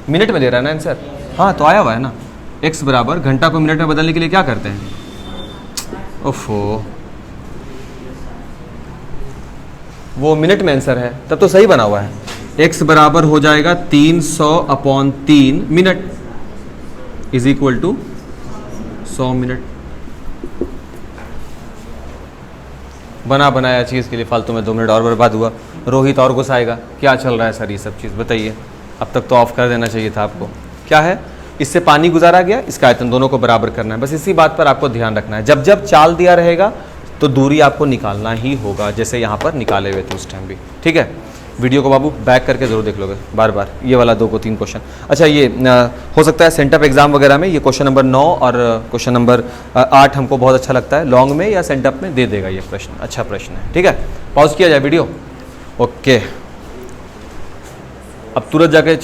मिनट में दे रहा है ना आंसर, हाँ तो आया हुआ है ना। x बराबर, घंटा को मिनट में बदलने के लिए क्या करते हैं, ओफो, वो मिनट में आंसर है, तब तो सही बना हुआ है। x बराबर हो जाएगा 300/3 minute is equal to 100 minute. बना बनाया चीज़ के लिए फालतू में 2 मिनट और बर्बाद हुआ। रोहित और गुस्साएगा, क्या चल रहा है सर ये सब चीज़, बताइए, अब तक तो ऑफ कर देना चाहिए था आपको। क्या है, इससे पानी गुजारा गया, इसका आयतन दोनों को बराबर करना है, बस इसी बात पर आपको ध्यान रखना है। जब जब चाल दिया रहेगा तो दूरी आपको निकालना ही होगा, जैसे यहाँ पर निकाले हुए थे उस टाइम भी, ठीक है। वीडियो को बाबू बैक करके ज़रूर देख लोगे बार बार, ये वाला 2 को 3 क्वेश्चन। अच्छा, ये हो सकता है सेंटअप एग्जाम वगैरह में ये क्वेश्चन नंबर 9 और क्वेश्चन नंबर 8 हमको बहुत अच्छा लगता है, लॉन्ग में या सेंटअप में दे देगा ये प्रश्न, अच्छा प्रश्न है, ठीक है। पॉज किया जाए वीडियो, ओके। अब तुरंत जाके